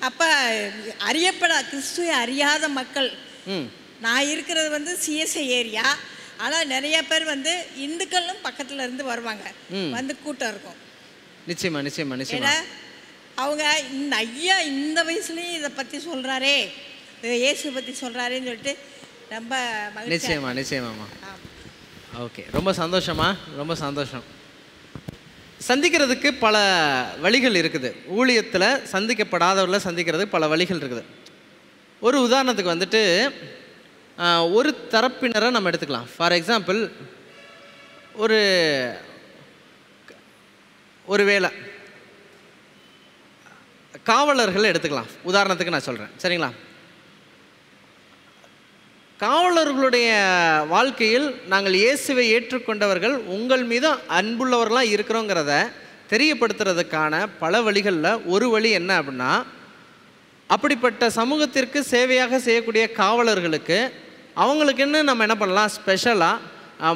அப்போ கிறிஸ்துவை அறியாத மக்கள், நான் இருக்கிறது வந்து சிஎஸ்ஐ ஏரியா, ஆனால் நிறைய பேர் வந்து இந்துக்களும் பக்கத்தில் இருந்து வருவாங்க, வந்து கூட்டம் இருக்கும். நிச்சயமா அவங்க இந்த ஐயா இந்த வயசுலேயும் இதை பற்றி சொல்கிறாரே, இயேசு பற்றி சொல்கிறாரேன்னு சொல்லிட்டு ரொம்ப நிச்சயமாம்மா. ஓகே, ரொம்ப சந்தோஷம். சந்திக்கிறதுக்கு பல வழிகள் இருக்குது. ஊழியத்தில் சந்திக்கப்படாதவர்களை சந்திக்கிறதுக்கு பல வழிகள் இருக்குது. ஒரு உதாரணத்துக்கு வந்துட்டு ஒரு தரப்பினரை நம்ம எடுத்துக்கலாம். ஃபார் எக்ஸாம்பிள், ஒரு வேளை காவலர்கள் எடுத்துக்கலாம், உதாரணத்துக்கு நான் சொல்கிறேன், சரிங்களா? காவலர்களுடைய வாழ்க்கையில் நாங்கள் இயேசுவை ஏற்றுக்கொண்டவர்கள் உங்கள் மீது அன்புள்ளவர்களாக இருக்கிறோங்கிறத தெரியப்படுத்துறதுக்கான பல வழிகளில் ஒரு வழி என்ன அப்படின்னா, அப்படிப்பட்ட சமூகத்திற்கு சேவையாக செய்யக்கூடிய காவலர்களுக்கு அவங்களுக்குன்னு நம்ம என்ன பண்ணலாம், ஸ்பெஷலாக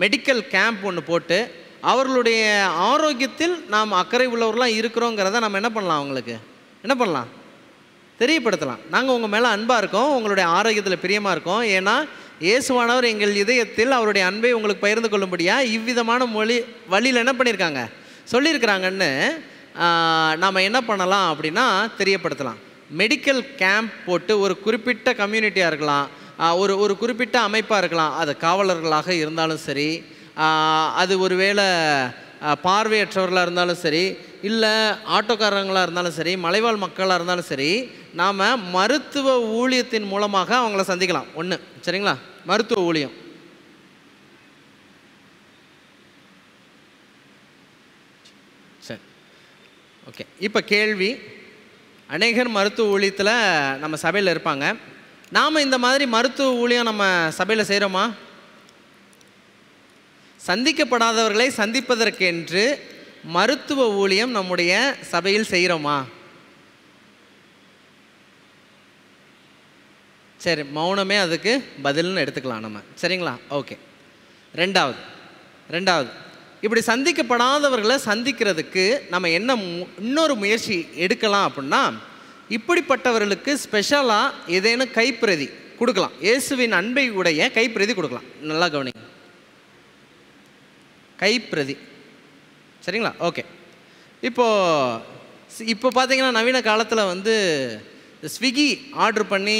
மெடிக்கல் கேம்ப் ஒன்று போட்டு அவர்களுடைய ஆரோக்கியத்தில் நாம் அக்கறை உள்ளவர்களாக இருக்கிறோங்கிறத நம்ம என்ன பண்ணலாம், தெரியப்படுத்தலாம். நாங்கள் உங்கள் மேலே அன்பாக இருக்கோம், உங்களுடைய ஆரோக்கியத்தில் பிரியமாக இருக்கோம், ஏன்னா இயேசுவானவர் எங்கள் இதயத்தில் அவருடைய அன்பை உங்களுக்கு பகிர்ந்து கொள்ளும்படியாக இவ்விதமான வழியில் என்ன பண்ணியிருக்காங்க, சொல்லியிருக்கிறாங்கன்னு நாம் என்ன பண்ணலாம் அப்படின்னா தெரியப்படுத்தலாம். மெடிக்கல் கேம்ப் போட்டு ஒரு குறிப்பிட்ட கம்யூனிட்டியாக இருக்கலாம், ஒரு குறிப்பிட்ட அமைப்பாக இருக்கலாம், அது காவலர்களாக இருந்தாலும் சரி, அது ஒருவேளை பார்வையற்றவர்களாக இருந்தாலும் சரி, இல்லை ஆட்டோக்காரங்களாக இருந்தாலும் சரி, மலைவாழ் மக்களாக இருந்தாலும் சரி, நாம் மருத்துவ ஊழியத்தின் மூலமாக அவங்கள சந்திக்கலாம். ஒன்று, சரிங்களா? மருத்துவ ஊழியம். சரி, ஓகே. இப்போ கேள்வி, அநேகர் மருத்துவ ஊழியத்தில் நம்ம சபையில் இருப்பாங்க. நாம் இந்த மாதிரி மருத்துவ ஊழியம் நம்ம சபையில் செய்கிறோமா? சந்திக்கப்படாதவர்களை சந்திப்பதற்கென்று மருத்துவ ஊழியம் நம்முடைய சபையில் செய்கிறோமா? சரி, மௌனமே அதுக்கு பதில்னு எடுத்துக்கலாம் நம்ம, சரிங்களா? ஓகே. ரெண்டாவது இப்படி சந்திக்கப்படாதவர்களை சந்திக்கிறதுக்கு நம்ம என்ன இன்னொரு முயற்சி எடுக்கலாம் அப்படின்னா, இப்படிப்பட்டவர்களுக்கு ஸ்பெஷலாக ஏதேனும் கைப்பிரதி கொடுக்கலாம். இயேசுவின் அன்பை உடைய கைப்பிரதி கொடுக்கலாம். நல்லா கவனிங்க, கைப்பிரதி. சரிங்களா? ஓகே. இப்போ பார்த்தீங்கன்னா நவீன காலத்தில் வந்து ஸ்விக்கி ஆர்டர் பண்ணி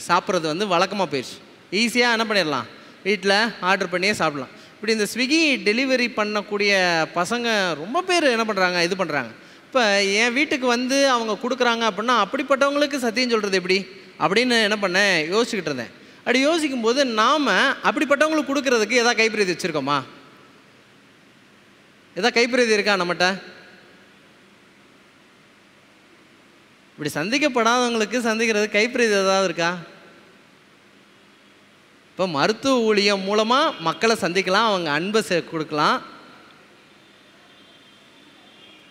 சாப்பிட்றது வந்து வழக்கமாக போயிடுச்சு. ஈஸியாக என்ன பண்ணிடலாம், வீட்டில் ஆர்டர் பண்ணியே சாப்பிட்லாம். இப்படி இந்த ஸ்விக்கி டெலிவரி பண்ணக்கூடிய பசங்க ரொம்ப பேர் என்ன பண்ணுறாங்க, இது பண்ணுறாங்க. இப்போ என் வீட்டுக்கு வந்து அவங்க கொடுக்குறாங்க அப்படின்னா அப்படிப்பட்டவங்களுக்கு சத்தியம் சொல்கிறது எப்படி அப்படின்னு என்ன பண்ணேன், யோசிச்சுக்கிட்டு இருந்தேன். அப்படி யோசிக்கும்போது நாம் அப்படிப்பட்டவங்களுக்கு கொடுக்கறதுக்கு எதாவது கைப்பிரதி வச்சுருக்கோமா? எதாவது கைப்பிரதி இருக்கா நம்மகிட்ட? இப்படி சந்திக்கப்படாதவங்களுக்கு சந்திக்கிறது கைப்பிரதி ஏதாவது இருக்கா? இப்போ மருத்துவ ஊழியம் மூலமாக மக்களை சந்திக்கலாம், அவங்க அன்பை கொடுக்கலாம்.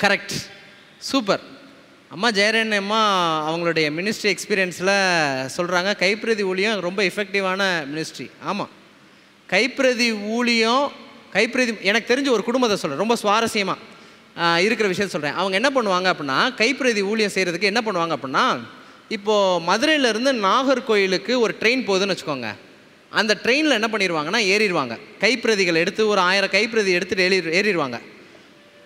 Correct, super. அம்மா ஜெயரன் அம்மா அவங்களுடைய மினிஸ்ட்ரி எக்ஸ்பீரியன்ஸில் சொல்கிறாங்க, கைப்பிரதி ஊழியம் ரொம்ப எஃபெக்டிவான மினிஸ்ட்ரி. ஆமாம், கைப்பிரதி ஊழியம், கைப்பிரதி எனக்கு தெரிஞ்ச ஒரு குடும்பத்தை சொல்கிறேன், ரொம்ப சுவாரஸ்யமாக இருக்கிற விஷயத்த சொல்கிறேன். அவங்க என்ன பண்ணுவாங்க அப்படின்னா, கைப்பிரதி ஊழியம் செய்கிறதுக்கு என்ன பண்ணுவாங்க அப்படின்னா, இப்போது மதுரையிலேருந்து நாகர்கோயிலுக்கு ஒரு ட்ரெயின் போகுதுன்னு வச்சுக்கோங்க. அந்த ட்ரெயினில் என்ன பண்ணிடுவாங்கன்னா ஏறிடுவாங்க. கைப்பிரதிகள் எடுத்து ஒரு 1000 கைப்பிரதி எடுத்துகிட்டு ஏறிடுவாங்க.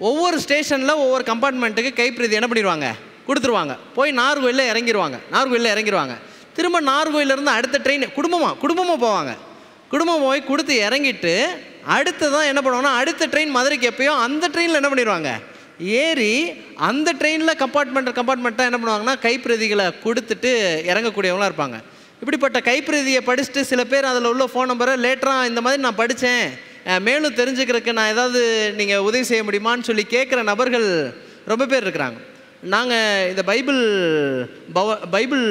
ஒவ்வொரு ஸ்டேஷனில் ஒவ்வொரு கம்பார்ட்மெண்ட்டுக்கு கைப்பிரதி என்ன பண்ணிடுவாங்க, கொடுத்துருவாங்க. போய் நாகர்கோயிலில் இறங்கிடுவாங்க. திரும்ப நாகர்கோயிலேருந்து அடுத்த ட்ரெயின் குடும்பமாக போவாங்க. குடும்பம் போய் கொடுத்து இறங்கிட்டு அடுத்ததான் என்ன பண்ணுவாங்கன்னா, அடுத்த ட்ரெயின் மதுரைக்கு எப்போயோ அந்த ட்ரெயினில் என்ன பண்ணிடுவாங்க, ஏறி அந்த ட்ரெயினில் கம்பார்ட்மெண்ட்டாக என்ன பண்ணுவாங்கன்னா கைப்பிரதிகளை கொடுத்துட்டு இறங்கக்கூடியவங்களாக இருப்பாங்க. இப்படிப்பட்ட கைப்பிரதியை படிச்சுட்டு சில பேர் அதில் உள்ள ஃபோன் நம்பரை லேட்டராக இந்த மாதிரி நான் படித்தேன், மேலும் தெரிஞ்சுக்கிறதுக்கு நான் ஏதாவது நீங்கள் உதவி செய்ய முடியுமான்னு சொல்லி கேட்குற நபர்கள் ரொம்ப பேர் இருக்கிறாங்க. நாங்கள் இந்த பைபிள்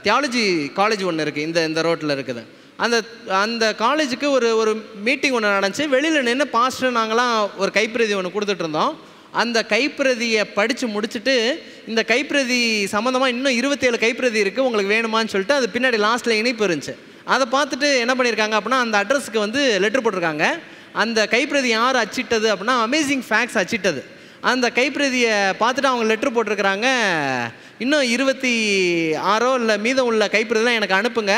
தியாலஜி காலேஜ் ஒன்று இருக்குது, இந்த ரோட்டில் இருக்குது. அந்த காலேஜுக்கு ஒரு மீட்டிங் ஒன்று நடந்துச்சு. வெளியில் நின்று பாஸ்டர் நாங்களாம் ஒரு கைப்பிரதி ஒன்று கொடுத்துட்ருந்தோம். அந்த கைப்பிரதியை படித்து முடிச்சுட்டு, இந்த கைப்பிரதி சம்மந்தமாக இன்னும் 27 கைப்பிரதி இருக்குது, உங்களுக்கு வேணுமான்னு சொல்லிட்டு அது பின்னாடி லாஸ்ட்டில் இணைப்பு இருந்துச்சு. அதை பார்த்துட்டு என்ன பண்ணியிருக்காங்க அப்படின்னா, அந்த அட்ரஸுக்கு வந்து லெட்ரு போட்டிருக்காங்க. அந்த கைப்பிரதி யார் அச்சிட்டது அப்படின்னா, அமேசிங் ஃபேக்ட்ஸ் அச்சிட்டது. அந்த கைப்பிரதியை பார்த்துட்டு அவங்க லெட்ரு போட்டிருக்கிறாங்க, இன்னும் 26 இல்லை மீதம் உள்ள கைப்பிரதிலாம் எனக்கு அனுப்புங்க,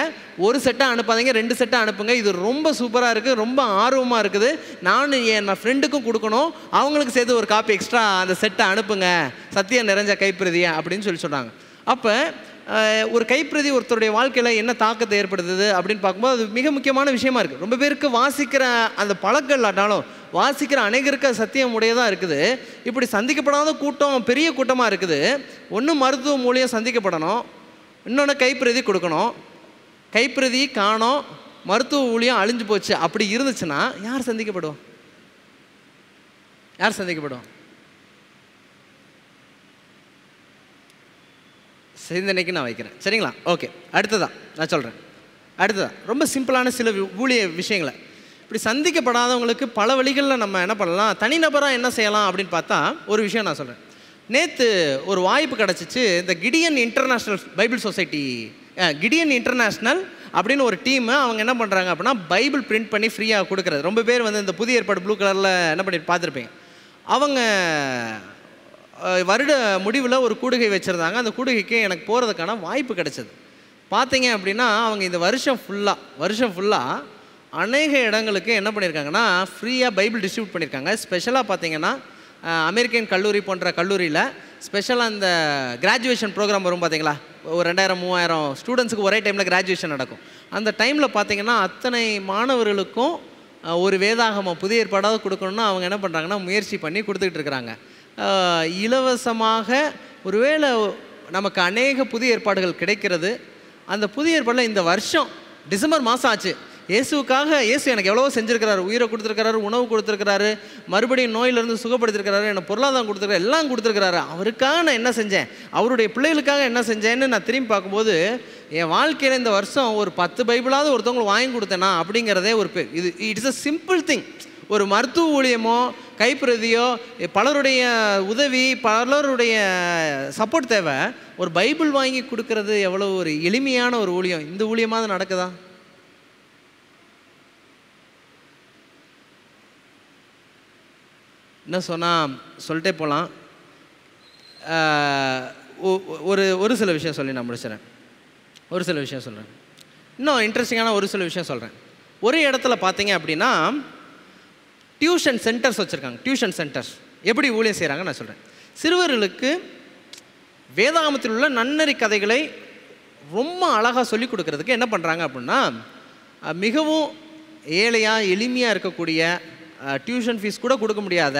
ஒரு செட்டாக அனுப்பாதீங்க, 2 செட்டாக அனுப்புங்க, இது ரொம்ப சூப்பராக இருக்குது, ரொம்ப ஆர்வமாக இருக்குது, நான் என் ஃப்ரெண்டுக்கும் கொடுக்கணும், அவங்களுக்கு சேர்த்து ஒரு காப்பி எக்ஸ்ட்ரா அந்த செட்டை அனுப்புங்க, சத்தியம் நிறைஞ்ச கைப்பிரதியை அப்படின்னு சொல்லி சொன்னாங்க. அப்போ ஒரு கைப்பிரதி ஒருத்தருடைய வாழ்க்கையில் என்ன தாக்கத்தை ஏற்படுத்துது அப்படின்னு பார்க்கும்போது அது மிக முக்கியமான விஷயமா இருக்குது. ரொம்ப பேருக்கு வாசிக்கிற அந்த பழக்கம் இல்லாட்டாலும் வாசிக்கிற அநேகருக்கு சத்தியம் உடையதாக இருக்குது. இப்படி சந்திக்கப்படாத கூட்டம் பெரிய கூட்டமாக இருக்குது. ஒன்று மருத்துவ மூலியம் சந்திக்கப்படணும், இன்னொன்று கைப்பிரதி கொடுக்கணும். கைப்பிரதி காணோம், மருத்துவ ஊழியம் அழிஞ்சு போச்சு. அப்படி இருந்துச்சுன்னா யார் சந்திக்கப்படுவோம்? சிந்தனைக்கு நான் வைக்கிறேன். சரிங்களா? ஓகே, அடுத்ததான் நான் சொல்கிறேன். ரொம்ப சிம்பிளான சில ஊழிய விஷயங்களை இப்படி சந்திக்கப்படாதவங்களுக்கு பல வழிகளில் நம்ம என்ன பண்ணலாம், தனிநபராக என்ன செய்யலாம் அப்படின்னு பார்த்தா ஒரு விஷயம் நான் சொல்கிறேன். நேற்று ஒரு வாய்ப்பு கிடச்சிச்சு. இந்த Gideon international Bible society, Gideon international அப்படின்னு ஒரு டீமு, அவங்க என்ன பண்ணுறாங்க அப்படின்னா பைபிள் பிரிண்ட் பண்ணி ஃப்ரீயாக கொடுக்குறது. ரொம்ப பேர் வந்து இந்த புதிய ஏற்பாடு ப்ளூ கலரில் என்ன பண்ணிட்டு பார்த்துருப்பீங்க. அவங்க வருட முடிவில் ஒரு கூடுகை வச்சுருந்தாங்க. அந்த கூடுகைக்கு எனக்கு போகிறதுக்கான வாய்ப்பு கிடச்சிது. பார்த்தீங்க அப்படின்னா அவங்க இந்த வருஷம் ஃபுல்லாக அநேக இடங்களுக்கு என்ன பண்ணியிருக்காங்கன்னா ஃப்ரீயாக பைபிள் டிஸ்ட்ரிபியூட் பண்ணியிருக்காங்க. ஸ்பெஷலாக பார்த்தீங்கன்னா அமெரிக்கன் கல்லூரி போன்ற கல்லூரியில் ஸ்பெஷலாக இந்த கிராஜுவேஷன் ப்ரோக்ராம் வரும் பார்த்தீங்களா, ஒரு 2000-3000 ஸ்டூடெண்ட்ஸுக்கு ஒரே டைமில் கிராஜுவேஷன் நடக்கும். அந்த டைமில் பார்த்தீங்கன்னா அத்தனை மாணவர்களுக்கும் ஒரு வேதாகமம் புதிய ஏற்பாடாவது கொடுக்கணும்னு அவங்க என்ன பண்ணுறாங்கன்னா முயற்சி பண்ணி கொடுத்துக்கிட்டு இருக்கிறாங்க. இலவசமாக ஒருவேளை நமக்கு அநேக புதிய ஏற்பாடுகள் கிடைக்கிறது. அந்த புதிய ஏற்பாடில் இந்த வருஷம் டிசம்பர் மாதம் ஆச்சு. இயேசு எனக்கு எவ்வளோ செஞ்சுருக்கிறாரு, உயிரை கொடுத்துருக்கிறாரு, உணவு கொடுத்துருக்கிறாரு, மறுபடியும் நோயிலிருந்து சுகப்படுத்திருக்கிறாரு, எனக்கு பொருளாதாரம் கொடுத்துருக்காரு, எல்லாம் கொடுத்துருக்கிறாரு. அவருக்காக நான் என்ன செஞ்சேன், அவருடைய பிள்ளைகளுக்காக என்ன செஞ்சேன்னு நான் திரும்பி பார்க்கும்போது என் வாழ்க்கையில் இந்த வருஷம் ஒரு 10 பைபிளாவது ஒருத்தவங்களுக்கு வாங்கி கொடுத்தேனா அப்படிங்கிறதே ஒரு இட்ஸ் அ சிம்பிள் திங். ஒரு மருத்துவ ஊழியமோ கைப்பிரதியோ பலருடைய உதவி, பலருடைய சப்போர்ட் தேவை. ஒரு பைபிள் வாங்கி கொடுக்கறது எவ்வளோ ஒரு எளிமையான ஒரு ஊழியம். இந்த ஊழியமாக நடக்குதா? என்ன சொன்னால் சொல்லிட்டே போகலாம். ஒரு சில விஷயம் சொல்லி நான் முடிச்சிடறேன். ஒரு சில விஷயம் சொல்கிறேன். இன்னும் இன்ட்ரெஸ்டிங்கான ஒரு சில விஷயம் சொல்கிறேன். ஒரு இடத்துல பார்த்தீங்க அப்படின்னா டியூஷன் சென்டர்ஸ் வச்சுருக்காங்க. டியூஷன் சென்டர்ஸ் எப்படி ஊழியம் செய்கிறாங்க நான் சொல்கிறேன். சிறுவர்களுக்கு வேதாகமத்தில் உள்ள நன்னறி கதைகளை ரொம்ப அழகாக சொல்லிக் கொடுக்கறதுக்கு என்ன பண்ணுறாங்க அப்படின்னா, மிகவும் ஏழையாக எளிமையாக இருக்கக்கூடிய டியூஷன் ஃபீஸ் கூட கொடுக்க முடியாத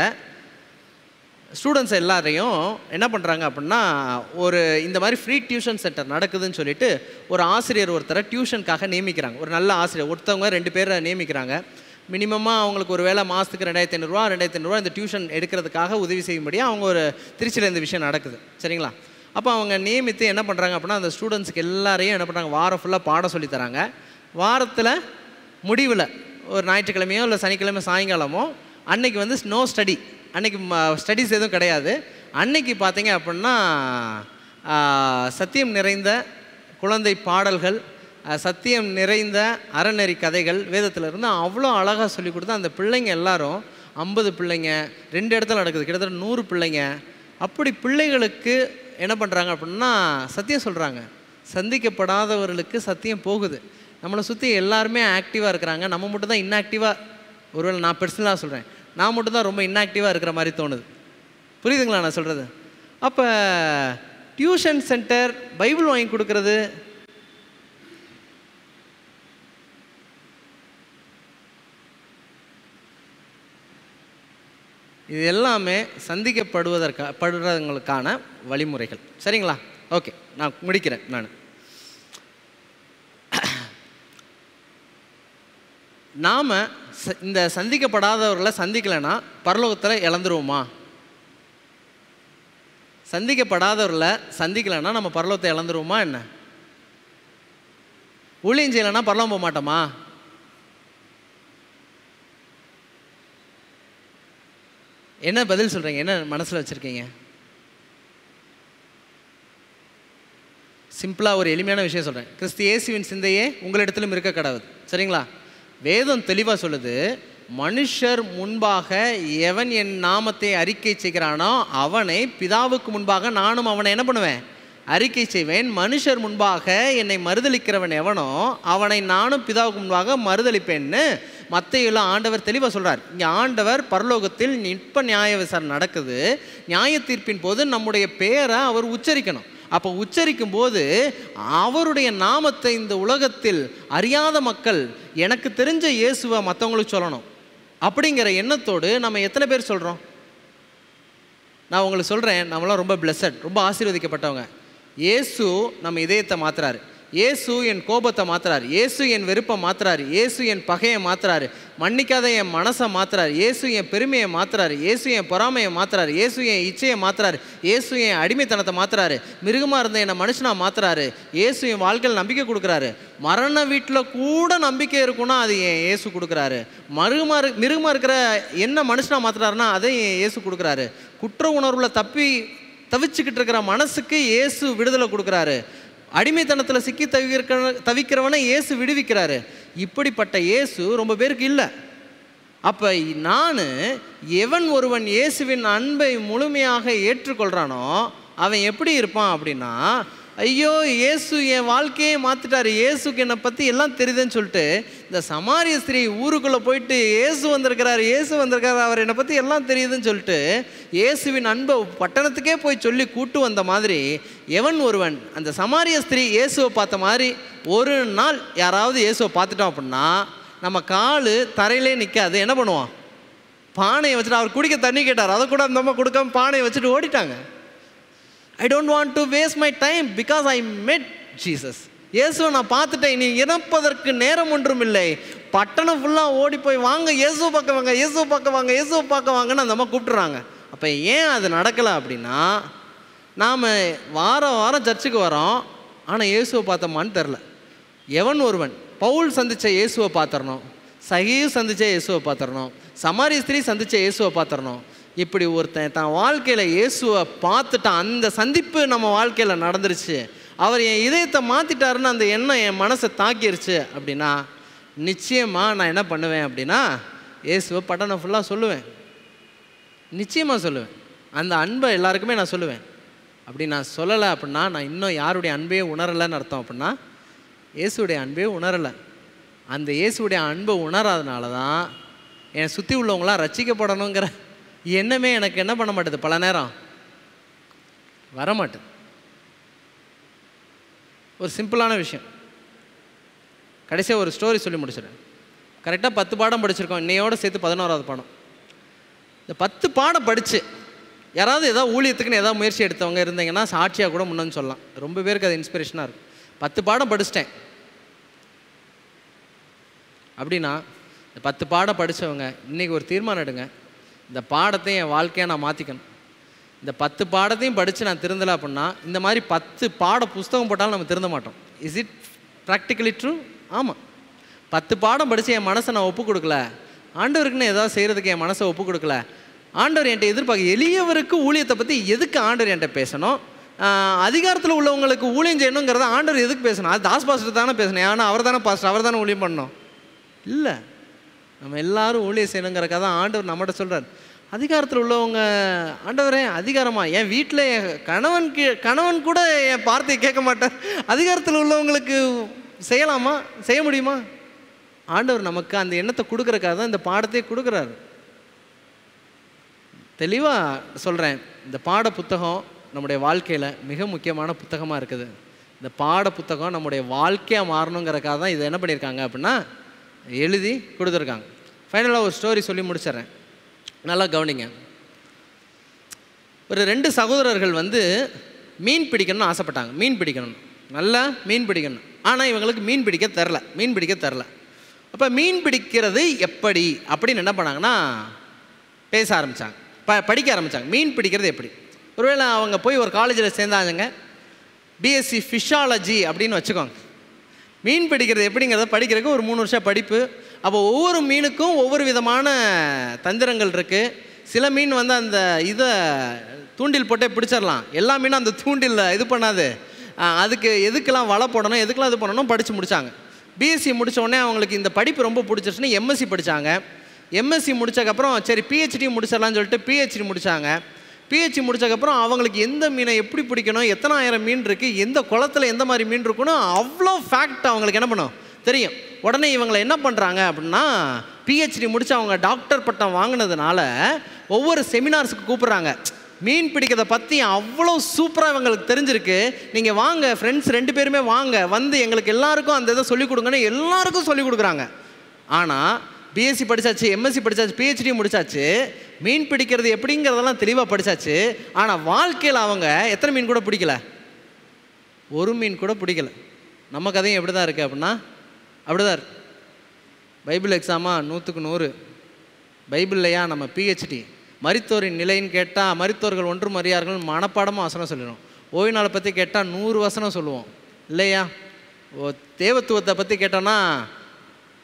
ஸ்டூடெண்ட்ஸ் எல்லாரையும் என்ன பண்ணுறாங்க அப்படின்னா, ஒரு இந்த மாதிரி ஃப்ரீ டியூஷன் சென்டர் நடக்குதுன்னு சொல்லிட்டு ஒரு ஆசிரியர் ஒருத்தரை டியூஷனுக்காக நியமிக்கிறாங்க. ஒரு நல்ல ஆசிரியர் ஒருத்தவங்க 2 பேரை நியமிக்கிறாங்க. மினிமமாக அவங்களுக்கு ஒரு வேளை மாதத்துக்கு 2500 இந்த டியூஷன் எடுக்கிறதுக்காக உதவி செய்யும்படியாக அவங்க ஒரு திருச்சியில் இந்த விஷயம் நடக்குது. சரிங்களா? அப்போ அவங்க நியமித்து என்ன பண்ணுறாங்க அப்படின்னா, அந்த ஸ்டூடெண்ட்ஸுக்கு எல்லாரையும் என்ன பண்ணுறாங்க, வாரம் ஃபுல்லாக பாடம் சொல்லித்தராங்க. வாரத்தில் முடிவில் ஒரு ஞாயிற்றுக்கிழமையோ இல்லை சனிக்கிழமை சாயங்காலமோ அன்னைக்கு வந்து ஸ்னோ ஸ்டடி, அன்றைக்கி ஸ்டடீஸ் எதுவும் கிடையாது. அன்னைக்கு பார்த்தீங்க அப்படின்னா சத்தியம் நிறைந்த குழந்தை பாடல்கள், சத்தியம் நிறைந்த அறநெறி கதைகள் வேதத்திலிருந்து அவ்வளோ அழகாக சொல்லி கொடுத்து அந்த பிள்ளைங்க எல்லாரும் 50 பிள்ளைங்க 2 இடத்துல நடக்குது, கிட்டத்தட்ட 100 பிள்ளைங்க. அப்படி பிள்ளைகளுக்கு என்ன பண்ணுறாங்க அப்படின்னா சத்தியம் சொல்கிறாங்க. சந்திக்கப்படாதவர்களுக்கு சத்தியம் போகுது. நம்மளை சுற்றி எல்லாருமே ஆக்டிவாக இருக்கிறாங்க, நம்ம மட்டும் தான் இன்ஆக்டிவாக. ஒருவேளை நான் பர்சனலாக சொல்கிறேன், நான் மட்டும் தான் ரொம்ப இன்ஆக்டிவாக இருக்கிற மாதிரி தோணுது. புரியுதுங்களா நான் சொல்கிறது? அப்போ டியூஷன் சென்டர், பைபிள் வாங்கி கொடுக்கறது, இது எல்லாமே சந்திக்கப்படுவதற்கான வழிமுறைகள். சரிங்களா? ஓகே, நான் முடிக்கிறேன். நாம் இந்த சந்திக்கப்படாதவர்களை சந்திக்கலைன்னா பரலோகத்தில் இழந்துருவோமா? சந்திக்கப்படாதவர்களை சந்திக்கலைன்னா நம்ம பரலோகத்தை இழந்துருவோமா? என்ன ஊழியம் செய்யலைன்னா பரலோகம் போக மாட்டோமா? என்ன பதில் சொல்கிறீங்க? என்ன மனசில் வச்சுருக்கீங்க? சிம்பிளாக ஒரு எளிமையான விஷயம் சொல்கிறேன். கிறிஸ்து இயேசுவின் சிந்தையே உங்களிடத்திலும் இருக்க கடவுது. சரிங்களா? வேதம் தெளிவாக சொல்லுது, மனுஷர் முன்பாக எவன் என் நாமத்தை அறிக்கை செய்கிறானோ அவனை பிதாவுக்கு முன்பாக நானும் அவனை என்ன பண்ணுவேன்? அறிக்கை செய்வேன். மனுஷர் முன்பாக என்னை மறுதளிக்கிறவன் எவனோ அவனை நானும் பிதாவுக்கு முன்பாக மறுதளிப்பேன்னு மத்தேயுல ஆண்டவர் தெளிவாக சொல்கிறார். இங்கே ஆண்டவர் பரலோகத்தில் நிற்ப நியாய விசாரணை நடக்குது. நியாய தீர்ப்பின் போது நம்முடைய பேரை அவர் உச்சரிக்கணும். அப்போ உச்சரிக்கும் போது அவருடைய நாமத்தை இந்த உலகத்தில் அறியாத மக்கள் எனக்கு தெரிஞ்ச இயேசுவை மற்றவங்களுக்கு சொல்லணும் அப்படிங்கிற எண்ணத்தோடு நம்ம எத்தனை பேர் சொல்கிறோம்? நான் உங்களுக்கு சொல்கிறேன், நம்மளாம் ரொம்ப பிளஸட், ரொம்ப ஆசீர்வதிக்கப்பட்டவங்க. இயேசு நம்ம இதயத்தை மாற்றுறாரு. இயேசு என் கோபத்தை மாற்றுறாரு. இயேசு என் வெறுப்பை மாற்றுறாரு. இயேசு என் பகையை மாற்றுறாரு. மன்னிக்காத என் மனசை மாற்றுறாரு. இயேசு என் பெருமையை மாற்றுறாரு. இயேசு என் பொறாமையை மாற்றுறாரு. இயேசு என் இச்சையை மாற்றுறாரு. இயேசு என் அடிமைத்தனத்தை மாற்றுறாரு. மிருகமாக இருந்த என்னை மனுஷனாக மாற்றுறாரு. இயேசு என் வாழ்க்கையில் நம்பிக்கை கொடுக்குறாரு. மரண வீட்டில் கூட நம்பிக்கை இருக்குன்னா அது என் இயேசு கொடுக்குறாரு. மிருகமாக இருக்கிற என்ன மனுஷனாக மாற்றுறாருன்னா அதை என் இயேசு கொடுக்குறாரு. குற்ற உணர்வில் தவிச்சுக்கிட்டு இருக்கிற மனசுக்கு இயேசு விடுதலை கொடுக்குறாரு. அடிமைத்தனத்தில் சிக்கி தவிக்கிறவனை இயேசு விடுவிக்கிறாரு. இப்படிப்பட்ட இயேசு ரொம்ப பேருக்கு இல்லை. அப்போ நான் எவன் ஒருவன் இயேசுவின் அன்பை முழுமையாக ஏற்றுக்கொள்கிறானோ அவன் எப்படி இருப்பான் அப்படின்னா, ஐயோ இயேசு என் வாழ்க்கையே மாற்றிட்டாரு, இயேசுக்கு என்னை பற்றி எல்லாம் தெரியுதுன்னு சொல்லிட்டு இந்த சமாரிய ஸ்திரீ ஊருக்குள்ளே போயிட்டு இயேசு வந்திருக்காரு, அவர் என்னை பற்றி எல்லாம் தெரியுதுன்னு சொல்லிட்டு இயேசுவின் அன்பை பட்டணத்துக்கே போய் சொல்லி கூட்டு வந்த மாதிரி எவன் ஒருவன் அந்த சமாரிய ஸ்திரீ இயேசுவை பார்த்த மாதிரி ஒரு நாள் யாராவது இயேசுவை பார்த்துட்டோம் அப்படின்னா நம்ம கால் தரையிலே நிற்காது. என்ன பண்ணுவான்? பானையை வச்சுட்டு, அவர் குடிக்க தண்ணி கேட்டார், அதை கூட அந்த அம்மா கொடுக்காம பானையை வச்சுட்டு ஓடிட்டாங்க. I don't want to waste my time because I met Jesus. இயேசுவை நான் பார்த்துட்டேன், இனி இறப்பதற்கு நேரம் ஒன்றும் இல்லை. பட்டணம் ஃபுல்லாக ஓடி போய் வாங்க இயேசுவை பார்க்க வாங்க, இயேசுவை பார்க்க வாங்க, இயேசுவை பார்க்க வாங்கன்னு அந்த அம்மா கூப்பிட்டுறாங்க. அப்போ ஏன் அது நடக்கலை அப்படின்னா, நாம் வாரம் சர்ச்சுக்கு வரோம், ஆனால் இயேசுவை பார்த்தோமான்னு தெரில. எவன் ஒருவன் பவுல் சந்தித்த இயேசுவை பார்த்துடணும், சகீவு சந்தித்த இயேசுவை பார்த்துடணும், சமாரிய ஸ்திரீ சந்தித்த இயேசுவை பார்த்துடணும். இப்படி ஒருத்தன் தான் வாழ்க்கையில் இயேசுவை பார்த்துட்டான், அந்த சந்திப்பு நம்ம வாழ்க்கையில் நடந்துருச்சு, அவர் என் இதயத்தை மாற்றிட்டாருன்னு அந்த எண்ணம் என் மனசை தாக்கிருச்சு அப்படின்னா நிச்சயமாக நான் என்ன பண்ணுவேன் அப்படின்னா இயேசுவை பட்டணம் ஃபுல்லாக சொல்லுவேன். நிச்சயமாக சொல்லுவேன். அந்த அன்பை எல்லாருக்குமே நான் சொல்லுவேன். அப்படி நான் சொல்லலை அப்படின்னா நான் இன்னும் யாருடைய அன்பையே உணரலைன்னு அர்த்தம். அப்படின்னா இயேசுடைய அன்பையே உணரலை. அந்த இயேசுடைய அன்பை உணராதனால தான் என்னை சுற்றி உள்ளவங்களாம் ரட்சிக்கப்படணுங்கிற எண்ணமே எனக்கு என்ன பண்ண மாட்டேது, பல நேரம் வரமாட்டேது. ஒரு சிம்பிளான விஷயம், கடைசியாக ஒரு ஸ்டோரி சொல்லி முடிச்சிடுறேன். கரெக்டாக 10 பாடம் படிச்சிருக்கோம், இன்னையோடு சேர்த்து 11வது பாடம். இந்த 10 பாடம் படித்து யாராவது ஏதாவது ஊழியத்துக்குன்னு ஏதாவது முயற்சி எடுத்தவங்க இருந்தீங்கன்னா சாட்சியாக கூட முன்னன்னு சொல்லலாம். ரொம்ப பேருக்கு அது இன்ஸ்பிரேஷனாக இருக்கும். 10 பாடம் படிச்சிட்டேன் அப்படின்னா இந்த 10 பாடம் படித்தவங்க இன்றைக்கி ஒரு தீர்மானம் எடுங்க, இந்த பாடத்தையும் என் வாழ்க்கையை நான் மாற்றிக்கணும். இந்த 10 பாடத்தையும் படித்து நான் திருந்தலை அப்படின்னா இந்த மாதிரி 10 பாட புஸ்தகம் போட்டாலும் நம்ம திருந்த மாட்டோம். Is it practically true? ஆமாம். 10 பாடம் படித்து என் மனசை நான் ஒப்பு கொடுக்கல, ஆண்டவருக்குன்னு ஏதாவது செய்கிறதுக்கு என் மனசை ஒப்பு கொடுக்கல, ஆண்டவர் என்கிட்ட எதிர்பார்க்க எளியவருக்கு ஊழியத்தை பற்றி எதுக்கு ஆண்டவர் என்கிட்ட பேசணும், அதிகாரத்தில் உள்ளவங்களுக்கு ஊழியம் செய்யணுங்கிறத ஆண்டவர் எதுக்கு பேசணும்? அது தாஸ் பாஸ்டர் தானே பேசணும், ஏன்னா அவர் தானே பாஸ்டர், அவர் தானே ஊழியம் பண்ணணும். இல்லை, நம்ம எல்லாரும் ஊழியம் செய்யணுங்கிறக்காக தான் ஆண்டவர் நம்மகிட்ட சொல்கிறார். அதிகாரத்தில் உள்ளவங்க, ஆண்டவரே அதிகாரமா, என் வீட்டில் என் கணவன் கூட என் வார்த்தையை கேட்க மாட்டார், அதிகாரத்தில் உள்ளவங்களுக்கு செய்யலாமா, செய்ய முடியுமா? ஆண்டவர் நமக்கு அந்த எண்ணத்தை கொடுக்குறக்காக தான் இந்த பாடத்தை கொடுக்குறாரு. தெளிவாக சொல்கிறேன், இந்த பாட புத்தகம் நம்முடைய வாழ்க்கையில் மிக முக்கியமான புத்தகமாக இருக்குது. இந்த பாட புத்தகம் நம்முடைய வாழ்க்கையாக மாறணுங்கிறக்காக தான் இதை என்ன பண்ணியிருக்காங்க அப்படின்னா எழுதி கொடுத்துருக்காங்க. ஃபைனலாக ஒரு ஸ்டோரி சொல்லி முடிச்சிட்றேன், நல்லா கவனிங்க. ஒரு 2 சகோதரர்கள் மீன் பிடிக்கணும்னு ஆசைப்பட்டாங்க. மீன் பிடிக்கணும், நல்லா மீன் பிடிக்கணும். ஆனால் இவங்களுக்கு மீன் பிடிக்க தெரில. அப்போ மீன் பிடிக்கிறது எப்படி அப்படின்னு என்ன பண்ணாங்கன்னா பேச ஆரம்பித்தாங்க, படிக்க ஆரம்பித்தாங்க. மீன் பிடிக்கிறது எப்படி? ஒருவேளை அவங்க போய் ஒரு காலேஜில் சேர்ந்தாங்க, பிஎஸ்சி ஃபிஷாலஜி அப்படின்னு வச்சுக்கோங்க. மீன் பிடிக்கிறது எப்படிங்கிறத படிக்கிறதுக்கு ஒரு 3 வருஷம் படிப்பு. அப்போ ஒவ்வொரு மீனுக்கும் ஒவ்வொரு விதமான தந்திரங்கள் இருக்குது. சில மீன் அந்த இதை தூண்டில் போட்டே பிடிச்சிடலாம், எல்லா மீனும் அந்த தூண்டில் இது பண்ணாது. அதுக்கு எதுக்கெல்லாம் வலை போடணும், எதுக்கெல்லாம் இது பண்ணணும் படித்து முடித்தாங்க. பிஎஸ்சி முடித்த உடனே அவங்களுக்கு இந்த படிப்பு ரொம்ப பிடிச்சிருச்சுன்னு எம்எஸ்சி படித்தாங்க. எம்எஸ்சி முடித்ததுக்கப்புறம் சரி பிஹெச்டி முடிச்சிடலான்னு சொல்லிட்டு பிஹெச்டி முடித்தாங்க. பிஹெச்டி முடித்ததுக்கப்புறம் அவங்களுக்கு எந்த மீனை எப்படி பிடிக்கணும், எத்தனை ஆயிரம் மீன் இருக்குது, எந்த குளத்தில் எந்த மாதிரி மீன் இருக்குன்னு அவ்வளோ ஃபேக்ட் அவங்களுக்கு என்ன பண்ணும் தெரியும். உடனே இவங்களை என்ன பண்ணுறாங்க அப்படின்னா பிஹெச்டி முடித்து அவங்க டாக்டர் பட்டம் வாங்கினதுனால ஒவ்வொரு செமினார்ஸுக்கு கூப்பிட்றாங்க. மீன் பிடிக்கிறத பற்றி அவ்வளோ சூப்பராக இவங்களுக்கு தெரிஞ்சிருக்கு, நீங்கள் வாங்க ஃப்ரெண்ட்ஸ் 2 பேருமே வாங்க எங்களுக்கு எல்லாருக்கும் அந்த இதை சொல்லிக் கொடுங்கன்னு எல்லாருக்கும் சொல்லிக் கொடுக்குறாங்க. ஆனால் பிஎஸ்சி படித்தாச்சு, எம்எஸ்சி படித்தாச்சு, பிஹெச்டி முடித்தாச்சு, மீன் பிடிக்கிறது எப்படிங்கிறதெல்லாம் தெளிவாக படித்தாச்சு. ஆனால் வாழ்க்கையில் அவங்க எத்தனை மீன் கூட பிடிக்கல, ஒரு மீன் கூட பிடிக்கல. நம்ம கதையும் எப்படி தான் இருக்குது அப்படின்னா அப்படி தான் இருக்குது. பைபிள் எக்ஸாமா 100க்கு 100, பைபிள்லையா நம்ம பிஹெச்டி. மரித்தோரின் நிலைன்னு கேட்டால் மரித்தோர்கள் ஒன்றும் அறியார்கள் மனப்பாடமாக வசனம் சொல்லிடுவோம். ஓய்வு நாளை பற்றி கேட்டால் 100 வசனம் சொல்லுவோம் இல்லையா? தேவத்துவத்தை பற்றி கேட்டோன்னா